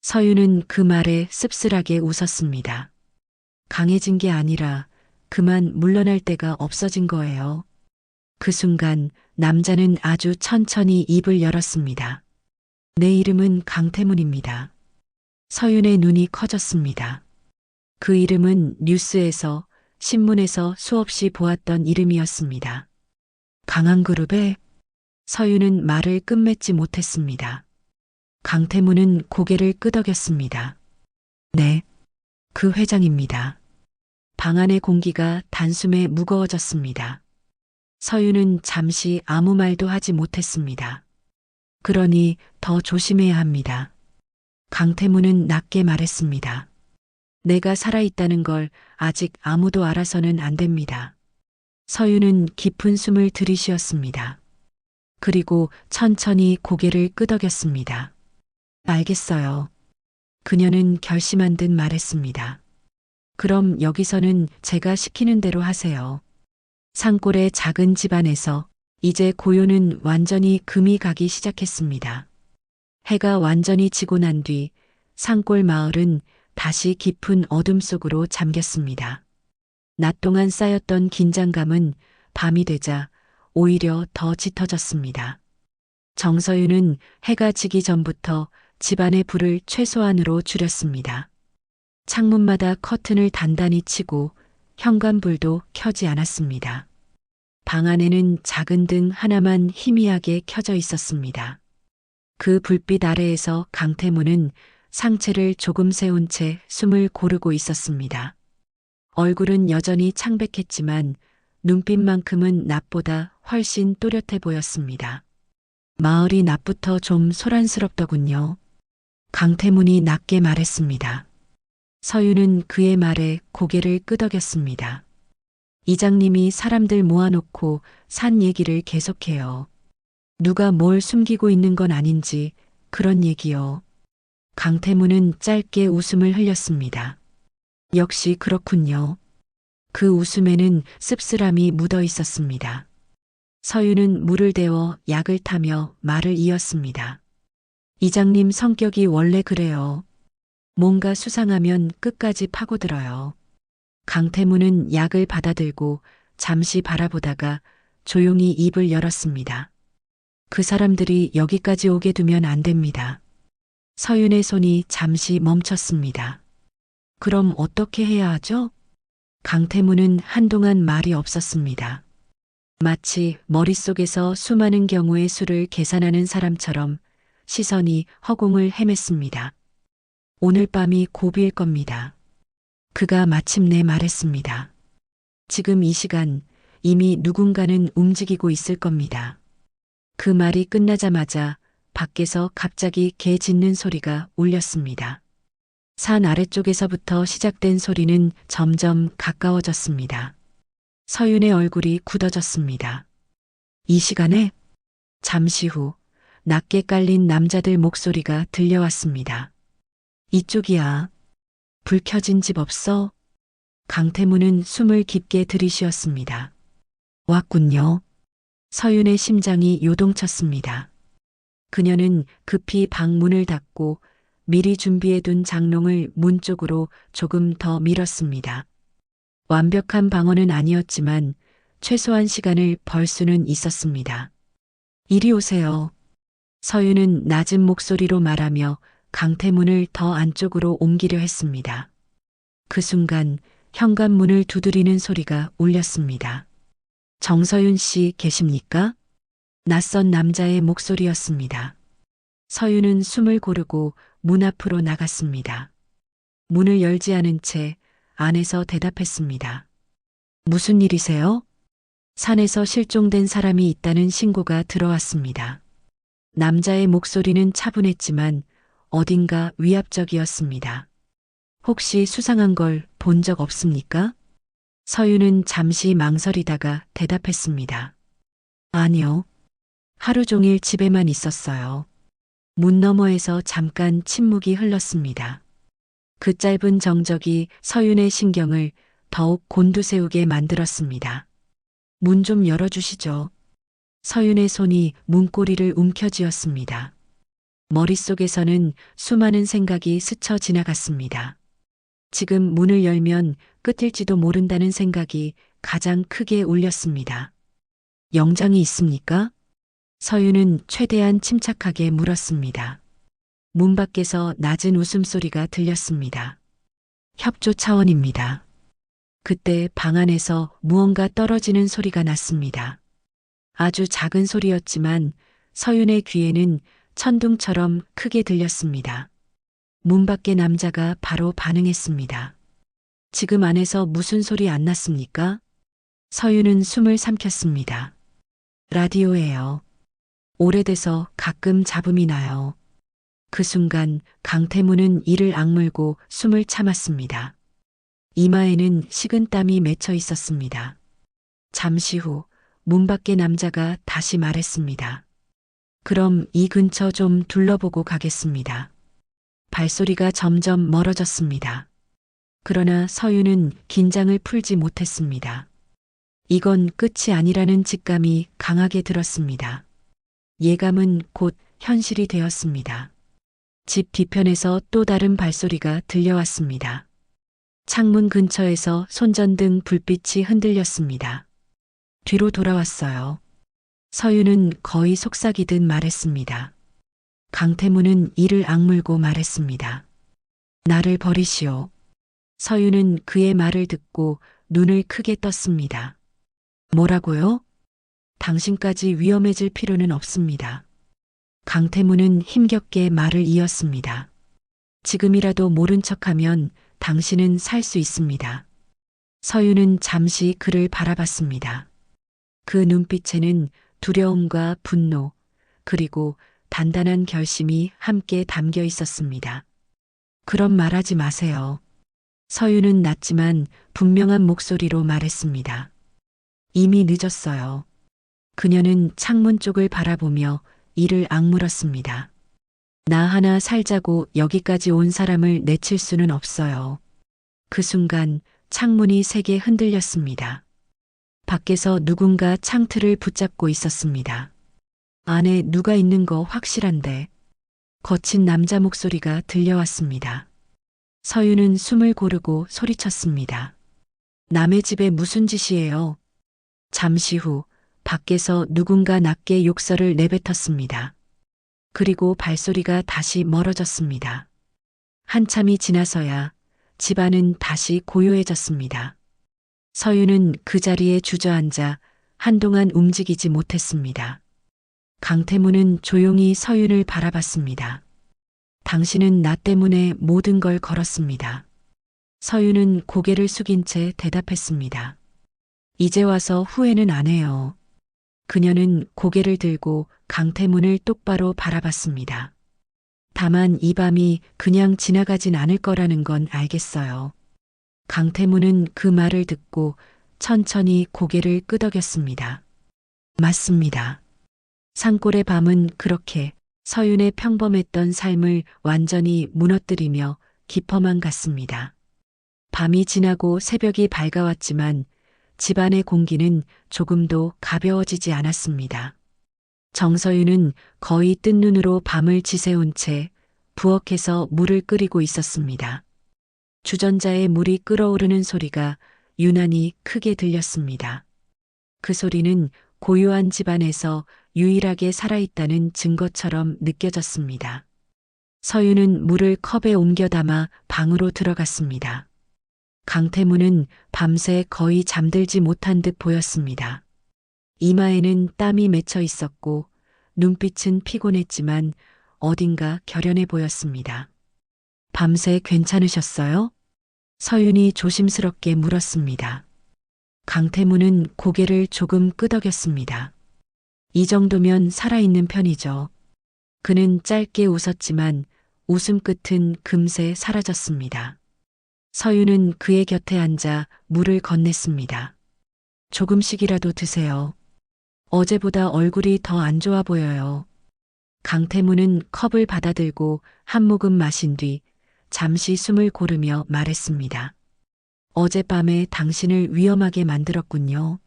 서윤은 그 말에 씁쓸하게 웃었습니다. 강해진 게 아니라 그만 물러날 데가 없어진 거예요. 그 순간 남자는 아주 천천히 입을 열었습니다. 내 이름은 강태문입니다. 서윤의 눈이 커졌습니다. 그 이름은 뉴스에서, 신문에서 수없이 보았던 이름이었습니다. 강한그룹에 서윤은 말을 끝맺지 못했습니다. 강태문은 고개를 끄덕였습니다. 네, 그 회장입니다. 방 안의 공기가 단숨에 무거워졌습니다. 서윤은 잠시 아무 말도 하지 못했습니다. 그러니 더 조심해야 합니다. 강태문은 낮게 말했습니다. 내가 살아있다는 걸 아직 아무도 알아서는 안 됩니다. 서윤은 깊은 숨을 들이쉬었습니다. 그리고 천천히 고개를 끄덕였습니다. 알겠어요. 그녀는 결심한 듯 말했습니다. 그럼 여기서는 제가 시키는 대로 하세요. 산골의 작은 집안에서 이제 고요는 완전히 금이 가기 시작했습니다. 해가 완전히 지고 난 뒤 산골 마을은 다시 깊은 어둠 속으로 잠겼습니다. 낮 동안 쌓였던 긴장감은 밤이 되자 오히려 더 짙어졌습니다. 정서윤은 해가 지기 전부터 집안의 불을 최소한으로 줄였습니다. 창문마다 커튼을 단단히 치고 현관불도 켜지 않았습니다. 방 안에는 작은 등 하나만 희미하게 켜져 있었습니다. 그 불빛 아래에서 강태문은 상체를 조금 세운 채 숨을 고르고 있었습니다. 얼굴은 여전히 창백했지만 눈빛만큼은 낮보다 훨씬 또렷해 보였습니다. 마을이 낮부터 좀 소란스럽더군요. 강태문이 낮게 말했습니다. 서윤은 그의 말에 고개를 끄덕였습니다. 이장님이 사람들 모아놓고 산 얘기를 계속해요. 누가 뭘 숨기고 있는 건 아닌지 그런 얘기요. 강태문은 짧게 웃음을 흘렸습니다. 역시 그렇군요. 그 웃음에는 씁쓸함이 묻어 있었습니다. 서윤은 물을 데워 약을 타며 말을 이었습니다. 이장님 성격이 원래 그래요. 뭔가 수상하면 끝까지 파고들어요. 강태문은 약을 받아들고 잠시 바라보다가 조용히 입을 열었습니다. 그 사람들이 여기까지 오게 두면 안 됩니다. 서윤의 손이 잠시 멈췄습니다. 그럼 어떻게 해야 하죠? 강태문은 한동안 말이 없었습니다. 마치 머릿속에서 수많은 경우의 수를 계산하는 사람처럼 시선이 허공을 헤맸습니다. 오늘 밤이 고비일 겁니다. 그가 마침내 말했습니다. 지금 이 시간 이미 누군가는 움직이고 있을 겁니다. 그 말이 끝나자마자 밖에서 갑자기 개 짖는 소리가 울렸습니다. 산 아래쪽에서부터 시작된 소리는 점점 가까워졌습니다. 서윤의 얼굴이 굳어졌습니다. 이 시간에 잠시 후 낮게 깔린 남자들 목소리가 들려왔습니다. 이쪽이야. 불 켜진 집 없어? 강태문은 숨을 깊게 들이쉬었습니다. 왔군요. 서윤의 심장이 요동쳤습니다. 그녀는 급히 방 문을 닫고 미리 준비해둔 장롱을 문 쪽으로 조금 더 밀었습니다. 완벽한 방어는 아니었지만 최소한 시간을 벌 수는 있었습니다. 이리 오세요. 서윤은 낮은 목소리로 말하며 강태문을 더 안쪽으로 옮기려 했습니다. 그 순간 현관문을 두드리는 소리가 울렸습니다. 정서윤 씨 계십니까? 낯선 남자의 목소리였습니다. 서윤은 숨을 고르고 문 앞으로 나갔습니다. 문을 열지 않은 채 안에서 대답했습니다. 무슨 일이세요? 산에서 실종된 사람이 있다는 신고가 들어왔습니다. 남자의 목소리는 차분했지만 어딘가 위압적이었습니다. 혹시 수상한 걸 본 적 없습니까? 서윤은 잠시 망설이다가 대답했습니다. 아니요. 하루 종일 집에만 있었어요. 문 너머에서 잠깐 침묵이 흘렀습니다. 그 짧은 정적이 서윤의 신경을 더욱 곤두세우게 만들었습니다. 문 좀 열어주시죠. 서윤의 손이 문고리를 움켜쥐었습니다. 머릿속에서는 수많은 생각이 스쳐 지나갔습니다. 지금 문을 열면 끝일지도 모른다는 생각이 가장 크게 울렸습니다. 영장이 있습니까? 서윤은 최대한 침착하게 물었습니다. 문 밖에서 낮은 웃음소리가 들렸습니다. 협조 차원입니다. 그때 방 안에서 무언가 떨어지는 소리가 났습니다. 아주 작은 소리였지만 서윤의 귀에는 천둥처럼 크게 들렸습니다. 문 밖의 남자가 바로 반응했습니다. 지금 안에서 무슨 소리 안 났습니까? 서윤은 숨을 삼켰습니다. 라디오예요. 오래돼서 가끔 잡음이 나요. 그 순간 강태문은 이를 악물고 숨을 참았습니다. 이마에는 식은땀이 맺혀 있었습니다. 잠시 후 문 밖의 남자가 다시 말했습니다. 그럼 이 근처 좀 둘러보고 가겠습니다. 발소리가 점점 멀어졌습니다. 그러나 서윤은 긴장을 풀지 못했습니다. 이건 끝이 아니라는 직감이 강하게 들었습니다. 예감은 곧 현실이 되었습니다. 집 뒤편에서 또 다른 발소리가 들려왔습니다. 창문 근처에서 손전등 불빛이 흔들렸습니다. 뒤로 돌아왔어요. 서윤은 거의 속삭이듯 말했습니다. 강태문은 이를 악물고 말했습니다. 나를 버리시오. 서윤은 그의 말을 듣고 눈을 크게 떴습니다. 뭐라고요? 당신까지 위험해질 필요는 없습니다. 강태문은 힘겹게 말을 이었습니다. 지금이라도 모른 척하면 당신은 살 수 있습니다. 서윤은 잠시 그를 바라봤습니다. 그 눈빛에는 두려움과 분노, 그리고 단단한 결심이 함께 담겨 있었습니다. 그런 말하지 마세요. 서윤은 낮지만 분명한 목소리로 말했습니다. 이미 늦었어요. 그녀는 창문 쪽을 바라보며 이를 악물었습니다. 나 하나 살자고 여기까지 온 사람을 내칠 수는 없어요. 그 순간 창문이 세게 흔들렸습니다. 밖에서 누군가 창틀을 붙잡고 있었습니다. 안에 누가 있는 거 확실한데. 거친 남자 목소리가 들려왔습니다. 서윤은 숨을 고르고 소리쳤습니다. 남의 집에 무슨 짓이에요? 잠시 후 밖에서 누군가 낮게 욕설을 내뱉었습니다. 그리고 발소리가 다시 멀어졌습니다. 한참이 지나서야 집안은 다시 고요해졌습니다. 서윤은 그 자리에 주저앉아 한동안 움직이지 못했습니다. 강태문은 조용히 서윤을 바라봤습니다. 당신은 나 때문에 모든 걸 걸었습니다. 서윤은 고개를 숙인 채 대답했습니다. 이제 와서 후회는 안 해요. 그녀는 고개를 들고 강태문을 똑바로 바라봤습니다. 다만 이 밤이 그냥 지나가진 않을 거라는 건 알겠어요. 강태문은 그 말을 듣고 천천히 고개를 끄덕였습니다. 맞습니다. 산골의 밤은 그렇게 서윤의 평범했던 삶을 완전히 무너뜨리며 깊어만 갔습니다. 밤이 지나고 새벽이 밝아왔지만 집안의 공기는 조금도 가벼워지지 않았습니다. 정서윤은 거의 뜬 눈으로 밤을 지새운 채 부엌에서 물을 끓이고 있었습니다. 주전자에 물이 끓어오르는 소리가 유난히 크게 들렸습니다. 그 소리는 고요한 집안에서 유일하게 살아있다는 증거처럼 느껴졌습니다. 서윤은 물을 컵에 옮겨 담아 방으로 들어갔습니다. 강태무는 밤새 거의 잠들지 못한 듯 보였습니다. 이마에는 땀이 맺혀 있었고 눈빛은 피곤했지만 어딘가 결연해 보였습니다. 밤새 괜찮으셨어요? 서윤이 조심스럽게 물었습니다. 강태무는 고개를 조금 끄덕였습니다. 이 정도면 살아있는 편이죠. 그는 짧게 웃었지만 웃음 끝은 금세 사라졌습니다. 서윤은 그의 곁에 앉아 물을 건넸습니다. 조금씩이라도 드세요. 어제보다 얼굴이 더 안 좋아 보여요. 강태무는 컵을 받아들고 한 모금 마신 뒤 잠시 숨을 고르며 말했습니다. 어젯밤에 당신을 위험하게 만들었군요.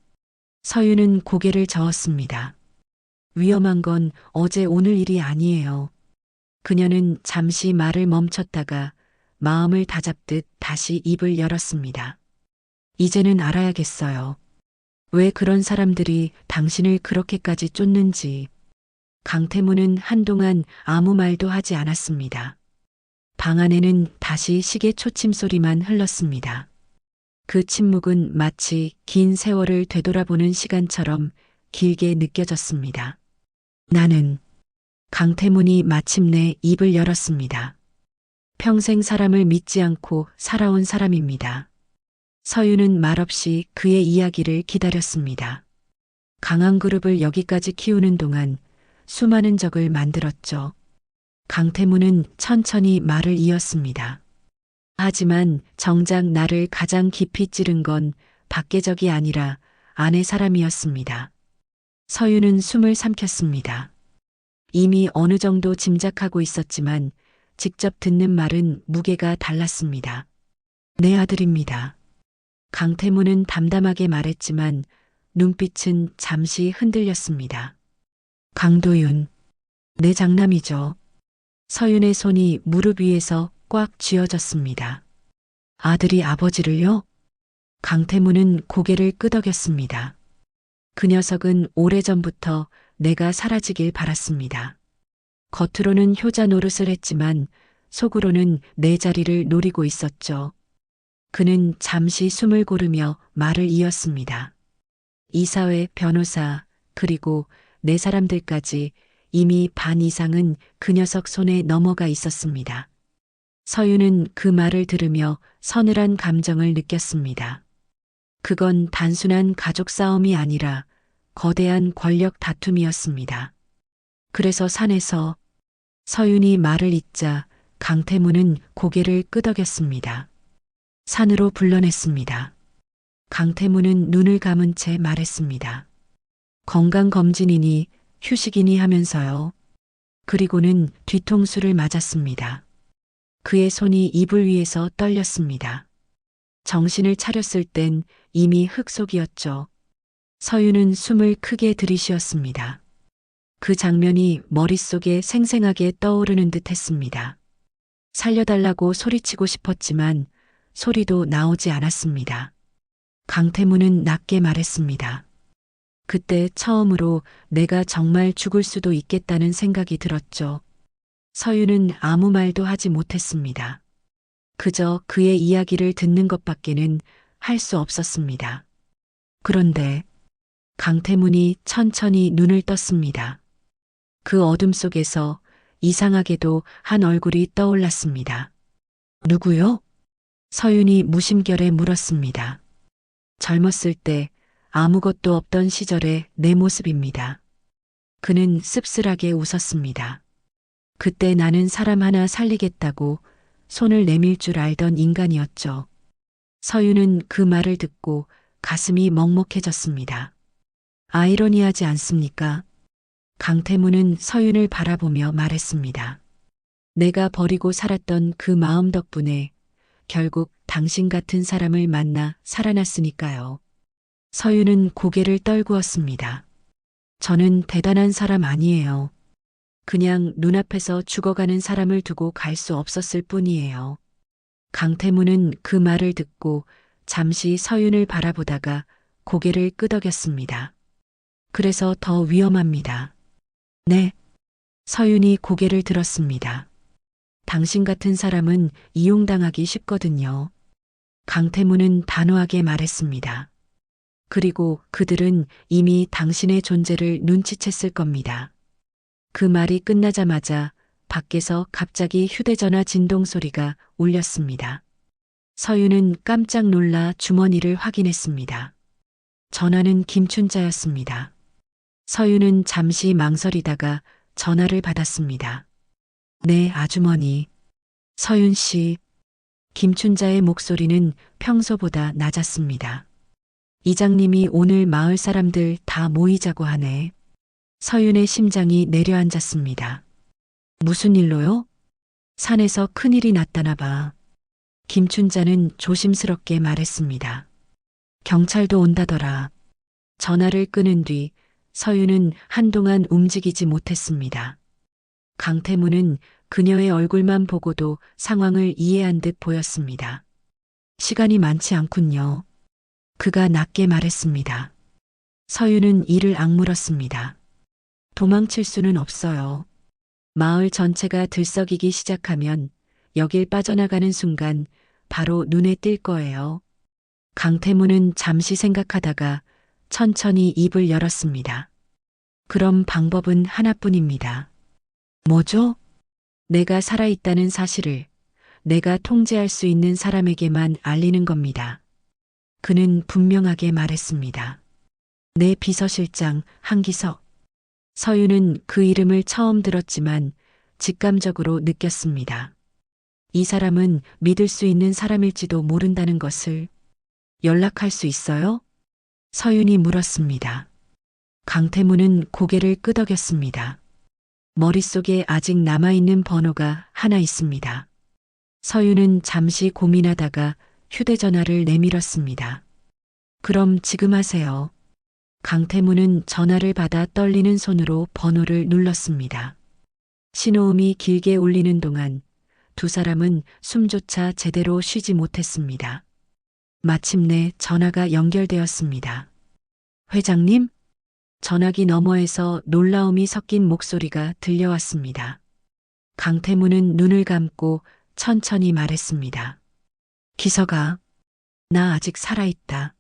서윤은 고개를 저었습니다. 위험한 건 어제 오늘 일이 아니에요. 그녀는 잠시 말을 멈췄다가 마음을 다잡듯 다시 입을 열었습니다. 이제는 알아야겠어요. 왜 그런 사람들이 당신을 그렇게까지 쫓는지. 강태무는 한동안 아무 말도 하지 않았습니다. 방 안에는 다시 시계 초침 소리만 흘렀습니다. 그 침묵은 마치 긴 세월을 되돌아보는 시간처럼 길게 느껴졌습니다. 나는 강태문이 마침내 입을 열었습니다. 평생 사람을 믿지 않고 살아온 사람입니다. 서윤은 말없이 그의 이야기를 기다렸습니다. 강한 그룹을 여기까지 키우는 동안 수많은 적을 만들었죠. 강태문은 천천히 말을 이었습니다. 하지만 정작 나를 가장 깊이 찌른 건 밖의 적이 아니라 안의 사람이었습니다. 서윤은 숨을 삼켰습니다. 이미 어느 정도 짐작하고 있었지만 직접 듣는 말은 무게가 달랐습니다. 내 아들입니다. 강태문은 담담하게 말했지만 눈빛은 잠시 흔들렸습니다. 강도윤, 내 장남이죠. 서윤의 손이 무릎 위에서 꽉 쥐어졌습니다. 아들이 아버지를요? 강태문은 고개를 끄덕였습니다. 그 녀석은 오래전부터 내가 사라지길 바랐습니다. 겉으로는 효자 노릇을 했지만 속으로는 내 자리를 노리고 있었죠. 그는 잠시 숨을 고르며 말을 이었습니다. 이사회, 변호사, 그리고 내 사람들까지 이미 반 이상은 그 녀석 손에 넘어가 있었습니다. 서윤은 그 말을 들으며 서늘한 감정을 느꼈습니다. 그건 단순한 가족 싸움이 아니라 거대한 권력 다툼이었습니다. 그래서 산에서 서윤이 말을 잇자 강태문은 고개를 끄덕였습니다. 산으로 불러냈습니다. 강태문은 눈을 감은 채 말했습니다. 건강검진이니 휴식이니 하면서요. 그리고는 뒤통수를 맞았습니다. 그의 손이 이불 위에서 떨렸습니다. 정신을 차렸을 땐 이미 흙속이었죠. 서윤은 숨을 크게 들이쉬었습니다. 그 장면이 머릿속에 생생하게 떠오르는 듯 했습니다. 살려달라고 소리치고 싶었지만 소리도 나오지 않았습니다. 강태문은 낮게 말했습니다. 그때 처음으로 내가 정말 죽을 수도 있겠다는 생각이 들었죠. 서윤은 아무 말도 하지 못했습니다. 그저 그의 이야기를 듣는 것밖에는 할 수 없었습니다. 그런데 강태문이 천천히 눈을 떴습니다. 그 어둠 속에서 이상하게도 한 얼굴이 떠올랐습니다. 누구요? 서윤이 무심결에 물었습니다. 젊었을 때 아무것도 없던 시절의 내 모습입니다. 그는 씁쓸하게 웃었습니다. 그때 나는 사람 하나 살리겠다고 손을 내밀 줄 알던 인간이었죠. 서윤은 그 말을 듣고 가슴이 먹먹해졌습니다. 아이러니하지 않습니까? 강태문은 서윤을 바라보며 말했습니다. 내가 버리고 살았던 그 마음 덕분에 결국 당신 같은 사람을 만나 살아났으니까요. 서윤은 고개를 떨구었습니다. 저는 대단한 사람 아니에요. 그냥 눈앞에서 죽어가는 사람을 두고 갈 수 없었을 뿐이에요. 강태문은 그 말을 듣고 잠시 서윤을 바라보다가 고개를 끄덕였습니다. 그래서 더 위험합니다. 네. 서윤이 고개를 들었습니다. 당신 같은 사람은 이용당하기 쉽거든요. 강태무는 단호하게 말했습니다. 그리고 그들은 이미 당신의 존재를 눈치챘을 겁니다. 그 말이 끝나자마자 밖에서 갑자기 휴대전화 진동 소리가 울렸습니다. 서윤은 깜짝 놀라 주머니를 확인했습니다. 전화는 김춘자였습니다. 서윤은 잠시 망설이다가 전화를 받았습니다. 네, 아주머니. 서윤 씨. 김춘자의 목소리는 평소보다 낮았습니다. 이장님이 오늘 마을 사람들 다 모이자고 하네. 서윤의 심장이 내려앉았습니다. 무슨 일로요? 산에서 큰일이 났다나 봐. 김춘자는 조심스럽게 말했습니다. 경찰도 온다더라. 전화를 끊은 뒤 서윤은 한동안 움직이지 못했습니다. 강태무는 그녀의 얼굴만 보고도 상황을 이해한 듯 보였습니다. 시간이 많지 않군요. 그가 낮게 말했습니다. 서윤은 이를 악물었습니다. 도망칠 수는 없어요. 마을 전체가 들썩이기 시작하면 여길 빠져나가는 순간 바로 눈에 띌 거예요. 강태무는 잠시 생각하다가 천천히 입을 열었습니다. 그럼 방법은 하나뿐입니다. 뭐죠? 내가 살아있다는 사실을 내가 통제할 수 있는 사람에게만 알리는 겁니다. 그는 분명하게 말했습니다. 내 비서실장 한기석. 서윤은 그 이름을 처음 들었지만 직감적으로 느꼈습니다. 이 사람은 믿을 수 있는 사람일지도 모른다는 것을. 연락할 수 있어요? 서윤이 물었습니다. 강태무는 고개를 끄덕였습니다. 머릿속에 아직 남아있는 번호가 하나 있습니다. 서윤은 잠시 고민하다가 휴대전화를 내밀었습니다. 그럼 지금 하세요. 강태무는 전화를 받아 떨리는 손으로 번호를 눌렀습니다. 신호음이 길게 울리는 동안 두 사람은 숨조차 제대로 쉬지 못했습니다. 마침내 전화가 연결되었습니다. 회장님? 전화기 너머에서 놀라움이 섞인 목소리가 들려왔습니다. 강태무는 눈을 감고 천천히 말했습니다. 기석아, 나 아직 살아있다.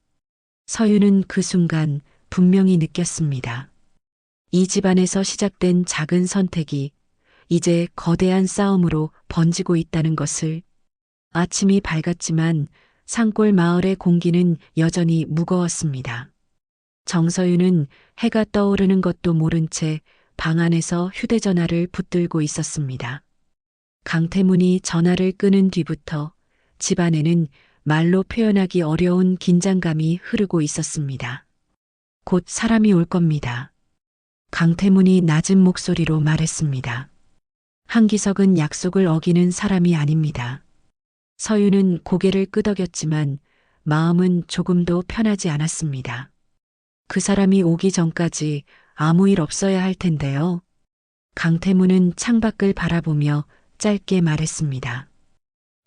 서윤은 그 순간 분명히 느꼈습니다. 이 집안에서 시작된 작은 선택이 이제 거대한 싸움으로 번지고 있다는 것을. 아침이 밝았지만 산골 마을의 공기는 여전히 무거웠습니다. 정서윤은 해가 떠오르는 것도 모른 채 방 안에서 휴대전화를 붙들고 있었습니다. 강태문이 전화를 끊은 뒤부터 집안에는 말로 표현하기 어려운 긴장감이 흐르고 있었습니다. 곧 사람이 올 겁니다. 강태문이 낮은 목소리로 말했습니다. 한기석은 약속을 어기는 사람이 아닙니다. 서윤은 고개를 끄덕였지만 마음은 조금도 편하지 않았습니다. 그 사람이 오기 전까지 아무 일 없어야 할 텐데요. 강태문은 창밖을 바라보며 짧게 말했습니다.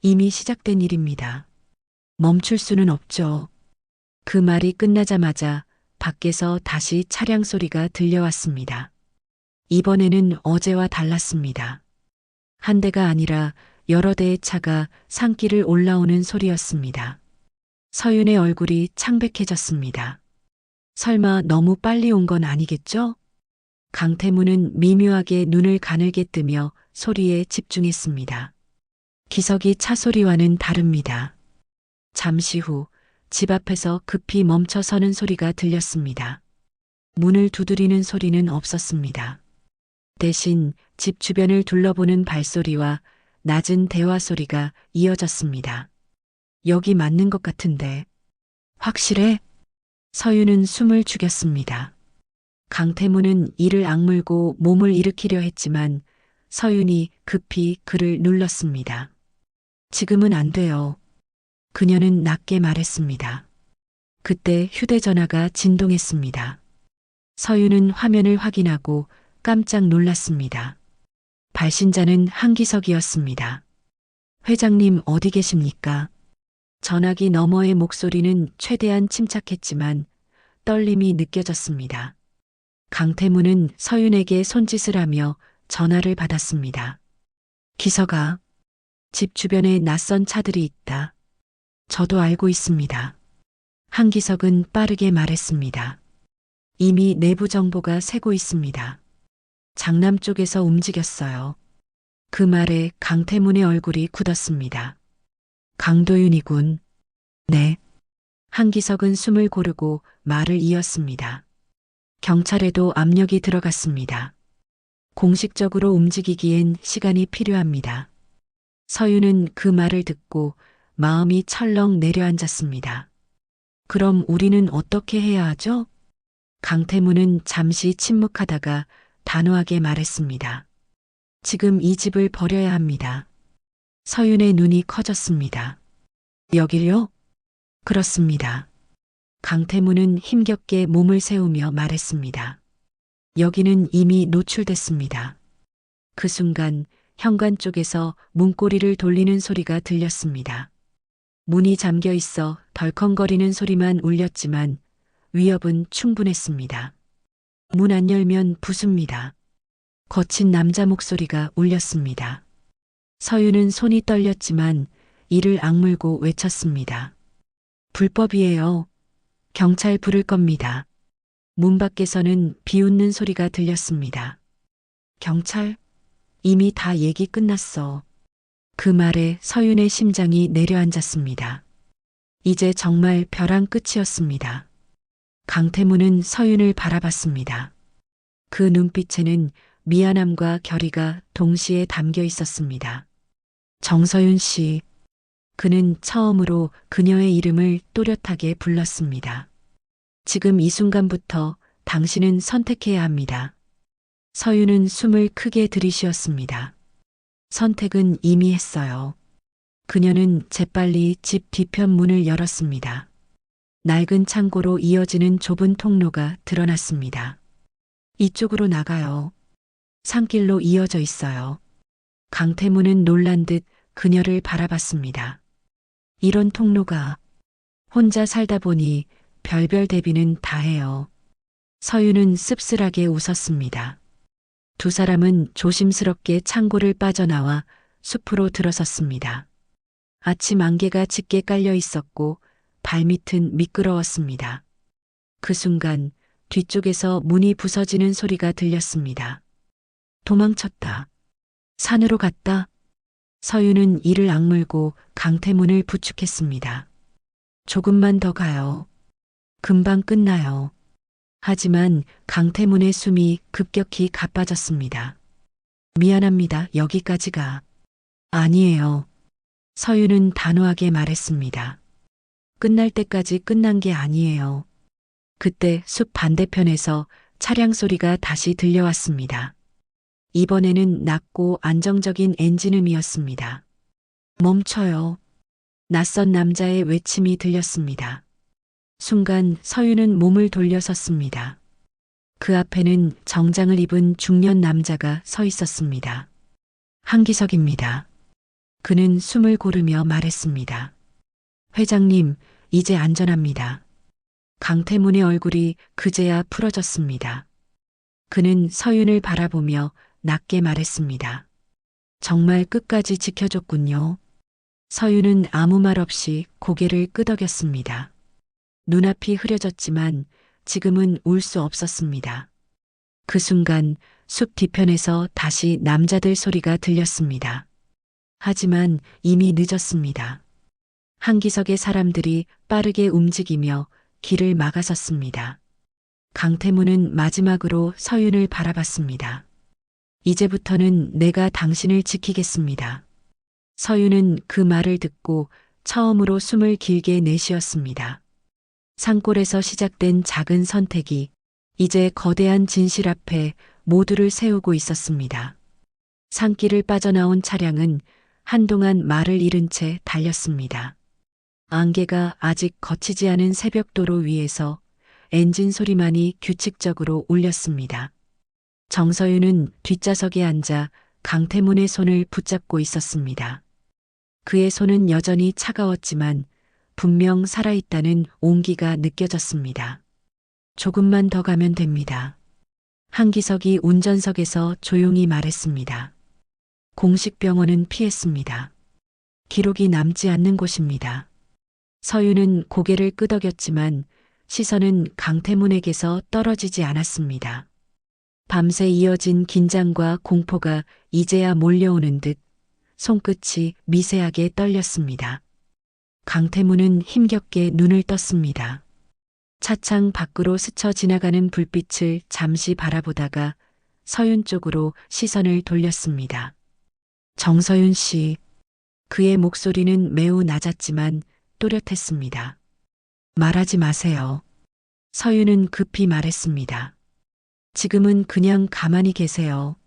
이미 시작된 일입니다. 멈출 수는 없죠. 그 말이 끝나자마자 밖에서 다시 차량 소리가 들려왔습니다. 이번에는 어제와 달랐습니다. 한 대가 아니라 여러 대의 차가 산길을 올라오는 소리였습니다. 서윤의 얼굴이 창백해졌습니다. 설마 너무 빨리 온 건 아니겠죠? 강태무는 미묘하게 눈을 가늘게 뜨며 소리에 집중했습니다. 기석이 차 소리와는 다릅니다. 잠시 후 집 앞에서 급히 멈춰 서는 소리가 들렸습니다. 문을 두드리는 소리는 없었습니다. 대신 집 주변을 둘러보는 발소리와 낮은 대화 소리가 이어졌습니다. 여기 맞는 것 같은데. 확실해? 서윤은 숨을 죽였습니다. 강태무는 이를 악물고 몸을 일으키려 했지만 서윤이 급히 그를 눌렀습니다. 지금은 안 돼요. 그녀는 낮게 말했습니다. 그때 휴대전화가 진동했습니다. 서윤은 화면을 확인하고 깜짝 놀랐습니다. 발신자는 한기석이었습니다. 회장님 어디 계십니까? 전화기 너머의 목소리는 최대한 침착했지만 떨림이 느껴졌습니다. 강태문은 서윤에게 손짓을 하며 전화를 받았습니다. 기서가, 집 주변에 낯선 차들이 있다. 저도 알고 있습니다. 한기석은 빠르게 말했습니다. 이미 내부 정보가 새고 있습니다. 장남 쪽에서 움직였어요. 그 말에 강태문의 얼굴이 굳었습니다. 강도윤이군. 네. 한기석은 숨을 고르고 말을 이었습니다. 경찰에도 압력이 들어갔습니다. 공식적으로 움직이기엔 시간이 필요합니다. 서윤은 그 말을 듣고 마음이 철렁 내려앉았습니다. 그럼 우리는 어떻게 해야 하죠? 강태문은 잠시 침묵하다가 단호하게 말했습니다. 지금 이 집을 버려야 합니다. 서윤의 눈이 커졌습니다. 여길요? 그렇습니다. 강태문은 힘겹게 몸을 세우며 말했습니다. 여기는 이미 노출됐습니다. 그 순간 현관 쪽에서 문고리를 돌리는 소리가 들렸습니다. 문이 잠겨 있어 덜컹거리는 소리만 울렸지만 위협은 충분했습니다. 문 안 열면 부숩니다. 거친 남자 목소리가 울렸습니다. 서윤은 손이 떨렸지만 이를 악물고 외쳤습니다. 불법이에요. 경찰 부를 겁니다. 문 밖에서는 비웃는 소리가 들렸습니다. 경찰? 이미 다 얘기 끝났어. 그 말에 서윤의 심장이 내려앉았습니다. 이제 정말 벼랑 끝이었습니다. 강태문은 서윤을 바라봤습니다. 그 눈빛에는 미안함과 결의가 동시에 담겨 있었습니다. 정서윤 씨. 그는 처음으로 그녀의 이름을 또렷하게 불렀습니다. 지금 이 순간부터 당신은 선택해야 합니다. 서윤은 숨을 크게 들이쉬었습니다. 선택은 이미 했어요. 그녀는 재빨리 집 뒤편 문을 열었습니다. 낡은 창고로 이어지는 좁은 통로가 드러났습니다. 이쪽으로 나가요. 산길로 이어져 있어요. 강태문은 놀란 듯 그녀를 바라봤습니다. 이런 통로가 혼자 살다 보니 별별 대비는 다 해요. 서윤은 씁쓸하게 웃었습니다. 두 사람은 조심스럽게 창고를 빠져나와 숲으로 들어섰습니다. 아침 안개가 짙게 깔려 있었고 발밑은 미끄러웠습니다. 그 순간 뒤쪽에서 문이 부서지는 소리가 들렸습니다. 도망쳤다. 산으로 갔다. 서윤은 이를 악물고 강태문을 부축했습니다. 조금만 더 가요. 금방 끝나요. 하지만 강태문의 숨이 급격히 가빠졌습니다. 미안합니다. 여기까지가. 아니에요. 서윤은 단호하게 말했습니다. 끝날 때까지 끝난 게 아니에요. 그때 숲 반대편에서 차량 소리가 다시 들려왔습니다. 이번에는 낮고 안정적인 엔진음이었습니다. 멈춰요. 낯선 남자의 외침이 들렸습니다. 순간 서윤은 몸을 돌려섰습니다. 그 앞에는 정장을 입은 중년 남자가 서 있었습니다. 한기석입니다. 그는 숨을 고르며 말했습니다. 회장님, 이제 안전합니다. 강태문의 얼굴이 그제야 풀어졌습니다. 그는 서윤을 바라보며 낮게 말했습니다. 정말 끝까지 지켜줬군요. 서윤은 아무 말 없이 고개를 끄덕였습니다. 눈앞이 흐려졌지만 지금은 울 수 없었습니다. 그 순간 숲 뒤편에서 다시 남자들 소리가 들렸습니다. 하지만 이미 늦었습니다. 한기석의 사람들이 빠르게 움직이며 길을 막아섰습니다. 강태문은 마지막으로 서윤을 바라봤습니다. 이제부터는 내가 당신을 지키겠습니다. 서윤은 그 말을 듣고 처음으로 숨을 길게 내쉬었습니다. 산골에서 시작된 작은 선택이 이제 거대한 진실 앞에 모두를 세우고 있었습니다. 산길을 빠져나온 차량은 한동안 말을 잃은 채 달렸습니다. 안개가 아직 거치지 않은 새벽도로 위에서 엔진 소리만이 규칙적으로 울렸습니다. 정서윤은 뒷좌석에 앉아 강태문의 손을 붙잡고 있었습니다. 그의 손은 여전히 차가웠지만 분명 살아있다는 온기가 느껴졌습니다. 조금만 더 가면 됩니다. 한기석이 운전석에서 조용히 말했습니다. 공식 병원은 피했습니다. 기록이 남지 않는 곳입니다. 서윤은 고개를 끄덕였지만 시선은 강태문에게서 떨어지지 않았습니다. 밤새 이어진 긴장과 공포가 이제야 몰려오는 듯 손끝이 미세하게 떨렸습니다. 강태문은 힘겹게 눈을 떴습니다. 차창 밖으로 스쳐 지나가는 불빛을 잠시 바라보다가 서윤 쪽으로 시선을 돌렸습니다. 정서윤 씨. 그의 목소리는 매우 낮았지만 또렷했습니다. 말하지 마세요. 서윤은 급히 말했습니다. 지금은 그냥 가만히 계세요.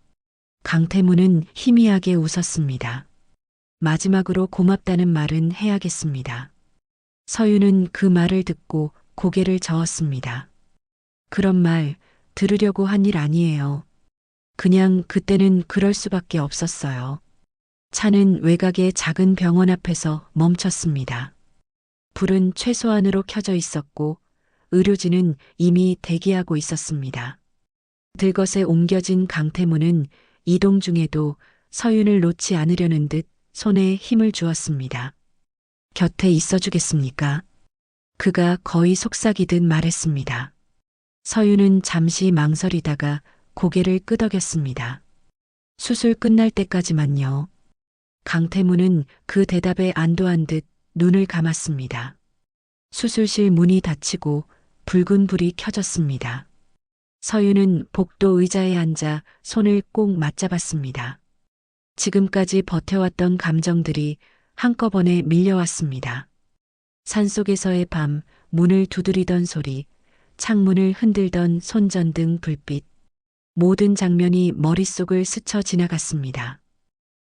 강태문은 희미하게 웃었습니다. 마지막으로 고맙다는 말은 해야겠습니다. 서윤은 그 말을 듣고 고개를 저었습니다. 그런 말 들으려고 한 일 아니에요. 그냥 그때는 그럴 수밖에 없었어요. 차는 외곽의 작은 병원 앞에서 멈췄습니다. 불은 최소한으로 켜져 있었고 의료진은 이미 대기하고 있었습니다. 들것에 옮겨진 강태문은 이동 중에도 서윤을 놓지 않으려는 듯 손에 힘을 주었습니다. 곁에 있어주겠습니까? 그가 거의 속삭이듯 말했습니다. 서윤은 잠시 망설이다가 고개를 끄덕였습니다. 수술 끝날 때까지만요. 강태문은 그 대답에 안도한 듯 눈을 감았습니다. 수술실 문이 닫히고 붉은 불이 켜졌습니다. 서윤은 복도 의자에 앉아 손을 꼭 맞잡았습니다. 지금까지 버텨왔던 감정들이 한꺼번에 밀려왔습니다. 산속에서의 밤, 문을 두드리던 소리, 창문을 흔들던 손전등 불빛, 모든 장면이 머릿속을 스쳐 지나갔습니다.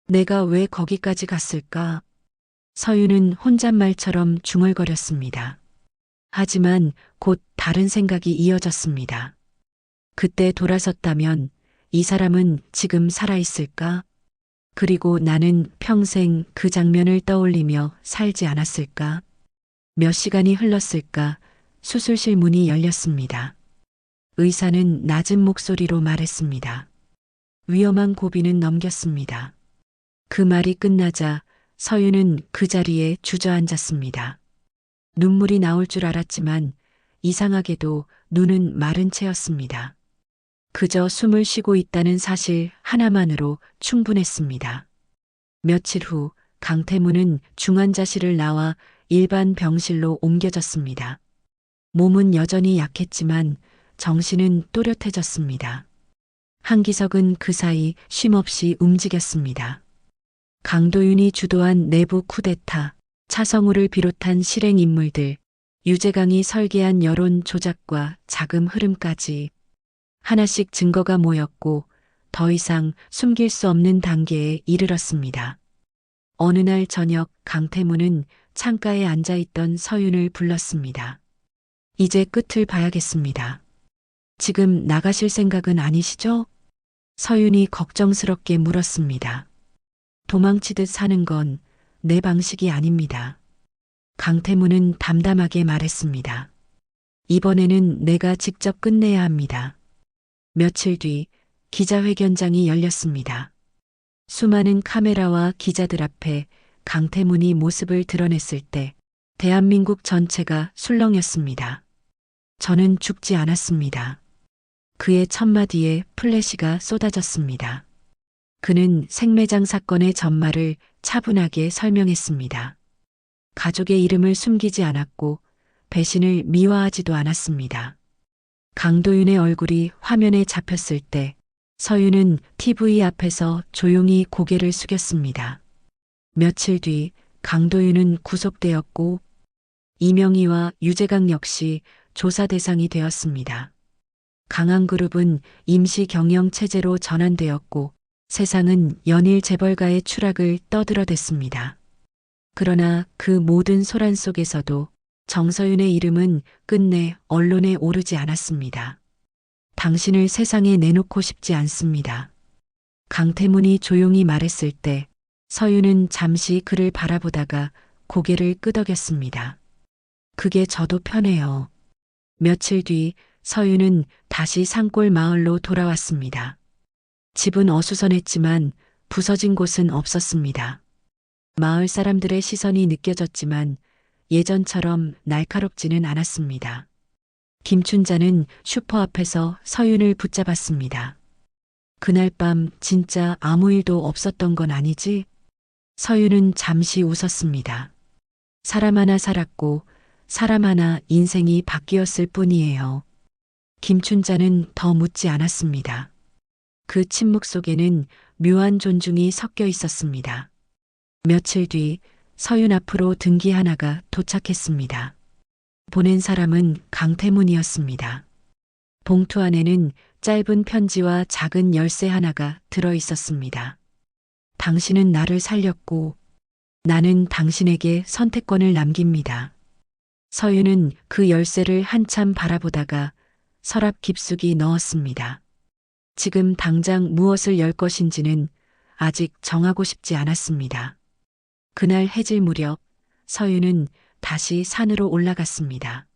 내가 왜 거기까지 갔을까? 서윤은 혼잣말처럼 중얼거렸습니다. 하지만 곧 다른 생각이 이어졌습니다. 그때 돌아섰다면 이 사람은 지금 살아있을까? 그리고 나는 평생 그 장면을 떠올리며 살지 않았을까? 몇 시간이 흘렀을까? 수술실 문이 열렸습니다. 의사는 낮은 목소리로 말했습니다. 위험한 고비는 넘겼습니다. 그 말이 끝나자 서윤은 그 자리에 주저앉았습니다. 눈물이 나올 줄 알았지만 이상하게도 눈은 마른 채였습니다. 그저 숨을 쉬고 있다는 사실 하나만으로 충분했습니다. 며칠 후 강태문은 중환자실을 나와 일반 병실로 옮겨졌습니다. 몸은 여전히 약했지만 정신은 또렷해졌습니다. 한기석은 그 사이 쉼없이 움직였습니다. 강도윤이 주도한 내부 쿠데타, 차성우를 비롯한 실행 인물들, 유재강이 설계한 여론 조작과 자금 흐름까지 하나씩 증거가 모였고 더 이상 숨길 수 없는 단계에 이르렀습니다. 어느 날 저녁 강태문은 창가에 앉아있던 서윤을 불렀습니다. 이제 끝을 봐야겠습니다. 지금 나가실 생각은 아니시죠? 서윤이 걱정스럽게 물었습니다. 도망치듯 사는 건 내 방식이 아닙니다. 강태문은 담담하게 말했습니다. 이번에는 내가 직접 끝내야 합니다. 며칠 뒤 기자회견장이 열렸습니다. 수많은 카메라와 기자들 앞에 강태문이 모습을 드러냈을 때 대한민국 전체가 술렁였습니다. 저는 죽지 않았습니다. 그의 첫마디에 플래시가 쏟아졌습니다. 그는 생매장 사건의 전말을 차분하게 설명했습니다. 가족의 이름을 숨기지 않았고 배신을 미화하지도 않았습니다. 강도윤의 얼굴이 화면에 잡혔을 때 서윤은 TV 앞에서 조용히 고개를 숙였습니다. 며칠 뒤 강도윤은 구속되었고 이명희와 유재강 역시 조사 대상이 되었습니다. 강한그룹은 임시 경영 체제로 전환되었고 세상은 연일 재벌가의 추락을 떠들어댔습니다. 그러나 그 모든 소란 속에서도 정서윤의 이름은 끝내 언론에 오르지 않았습니다. 당신을 세상에 내놓고 싶지 않습니다. 강태문이 조용히 말했을 때 서윤은 잠시 그를 바라보다가 고개를 끄덕였습니다. 그게 저도 편해요. 며칠 뒤 서윤은 다시 산골 마을로 돌아왔습니다. 집은 어수선했지만 부서진 곳은 없었습니다. 마을 사람들의 시선이 느껴졌지만 예전처럼 날카롭지는 않았습니다. 김춘자는 슈퍼 앞에서 서윤을 붙잡았습니다. 그날 밤 진짜 아무 일도 없었던 건 아니지? 서윤은 잠시 웃었습니다. 사람 하나 살았고 사람 하나 인생이 바뀌었을 뿐이에요. 김춘자는 더 묻지 않았습니다. 그 침묵 속에는 묘한 존중이 섞여 있었습니다. 며칠 뒤 서윤 앞으로 등기 하나가 도착했습니다. 보낸 사람은 강태문이었습니다. 봉투 안에는 짧은 편지와 작은 열쇠 하나가 들어 있었습니다. 당신은 나를 살렸고 나는 당신에게 선택권을 남깁니다. 서윤은 그 열쇠를 한참 바라보다가 서랍 깊숙이 넣었습니다. 지금 당장 무엇을 열 것인지는 아직 정하고 싶지 않았습니다. 그날 해질 무렵 서윤은 다시 산으로 올라갔습니다.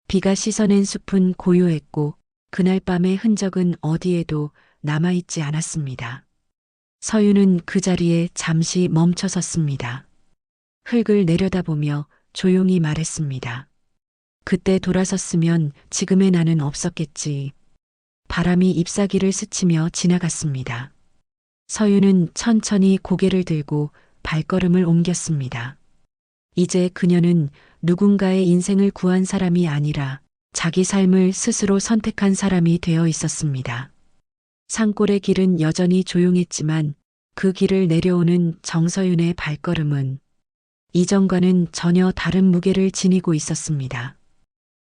비가 씻어낸 숲은 고요했고 그날 밤의 흔적은 어디에도 남아있지 않았습니다. 서윤은 그 자리에 잠시 멈춰 섰습니다. 흙을 내려다보며 조용히 말했습니다. 그때 돌아섰으면 지금의 나는 없었겠지. 바람이 잎사귀를 스치며 지나갔습니다. 서윤은 천천히 고개를 들고 발걸음을 옮겼습니다. 이제 그녀는 누군가의 인생을 구한 사람이 아니라 자기 삶을 스스로 선택한 사람이 되어 있었습니다. 산골의 길은 여전히 조용했지만 그 길을 내려오는 정서윤의 발걸음은 이전과는 전혀 다른 무게를 지니고 있었습니다.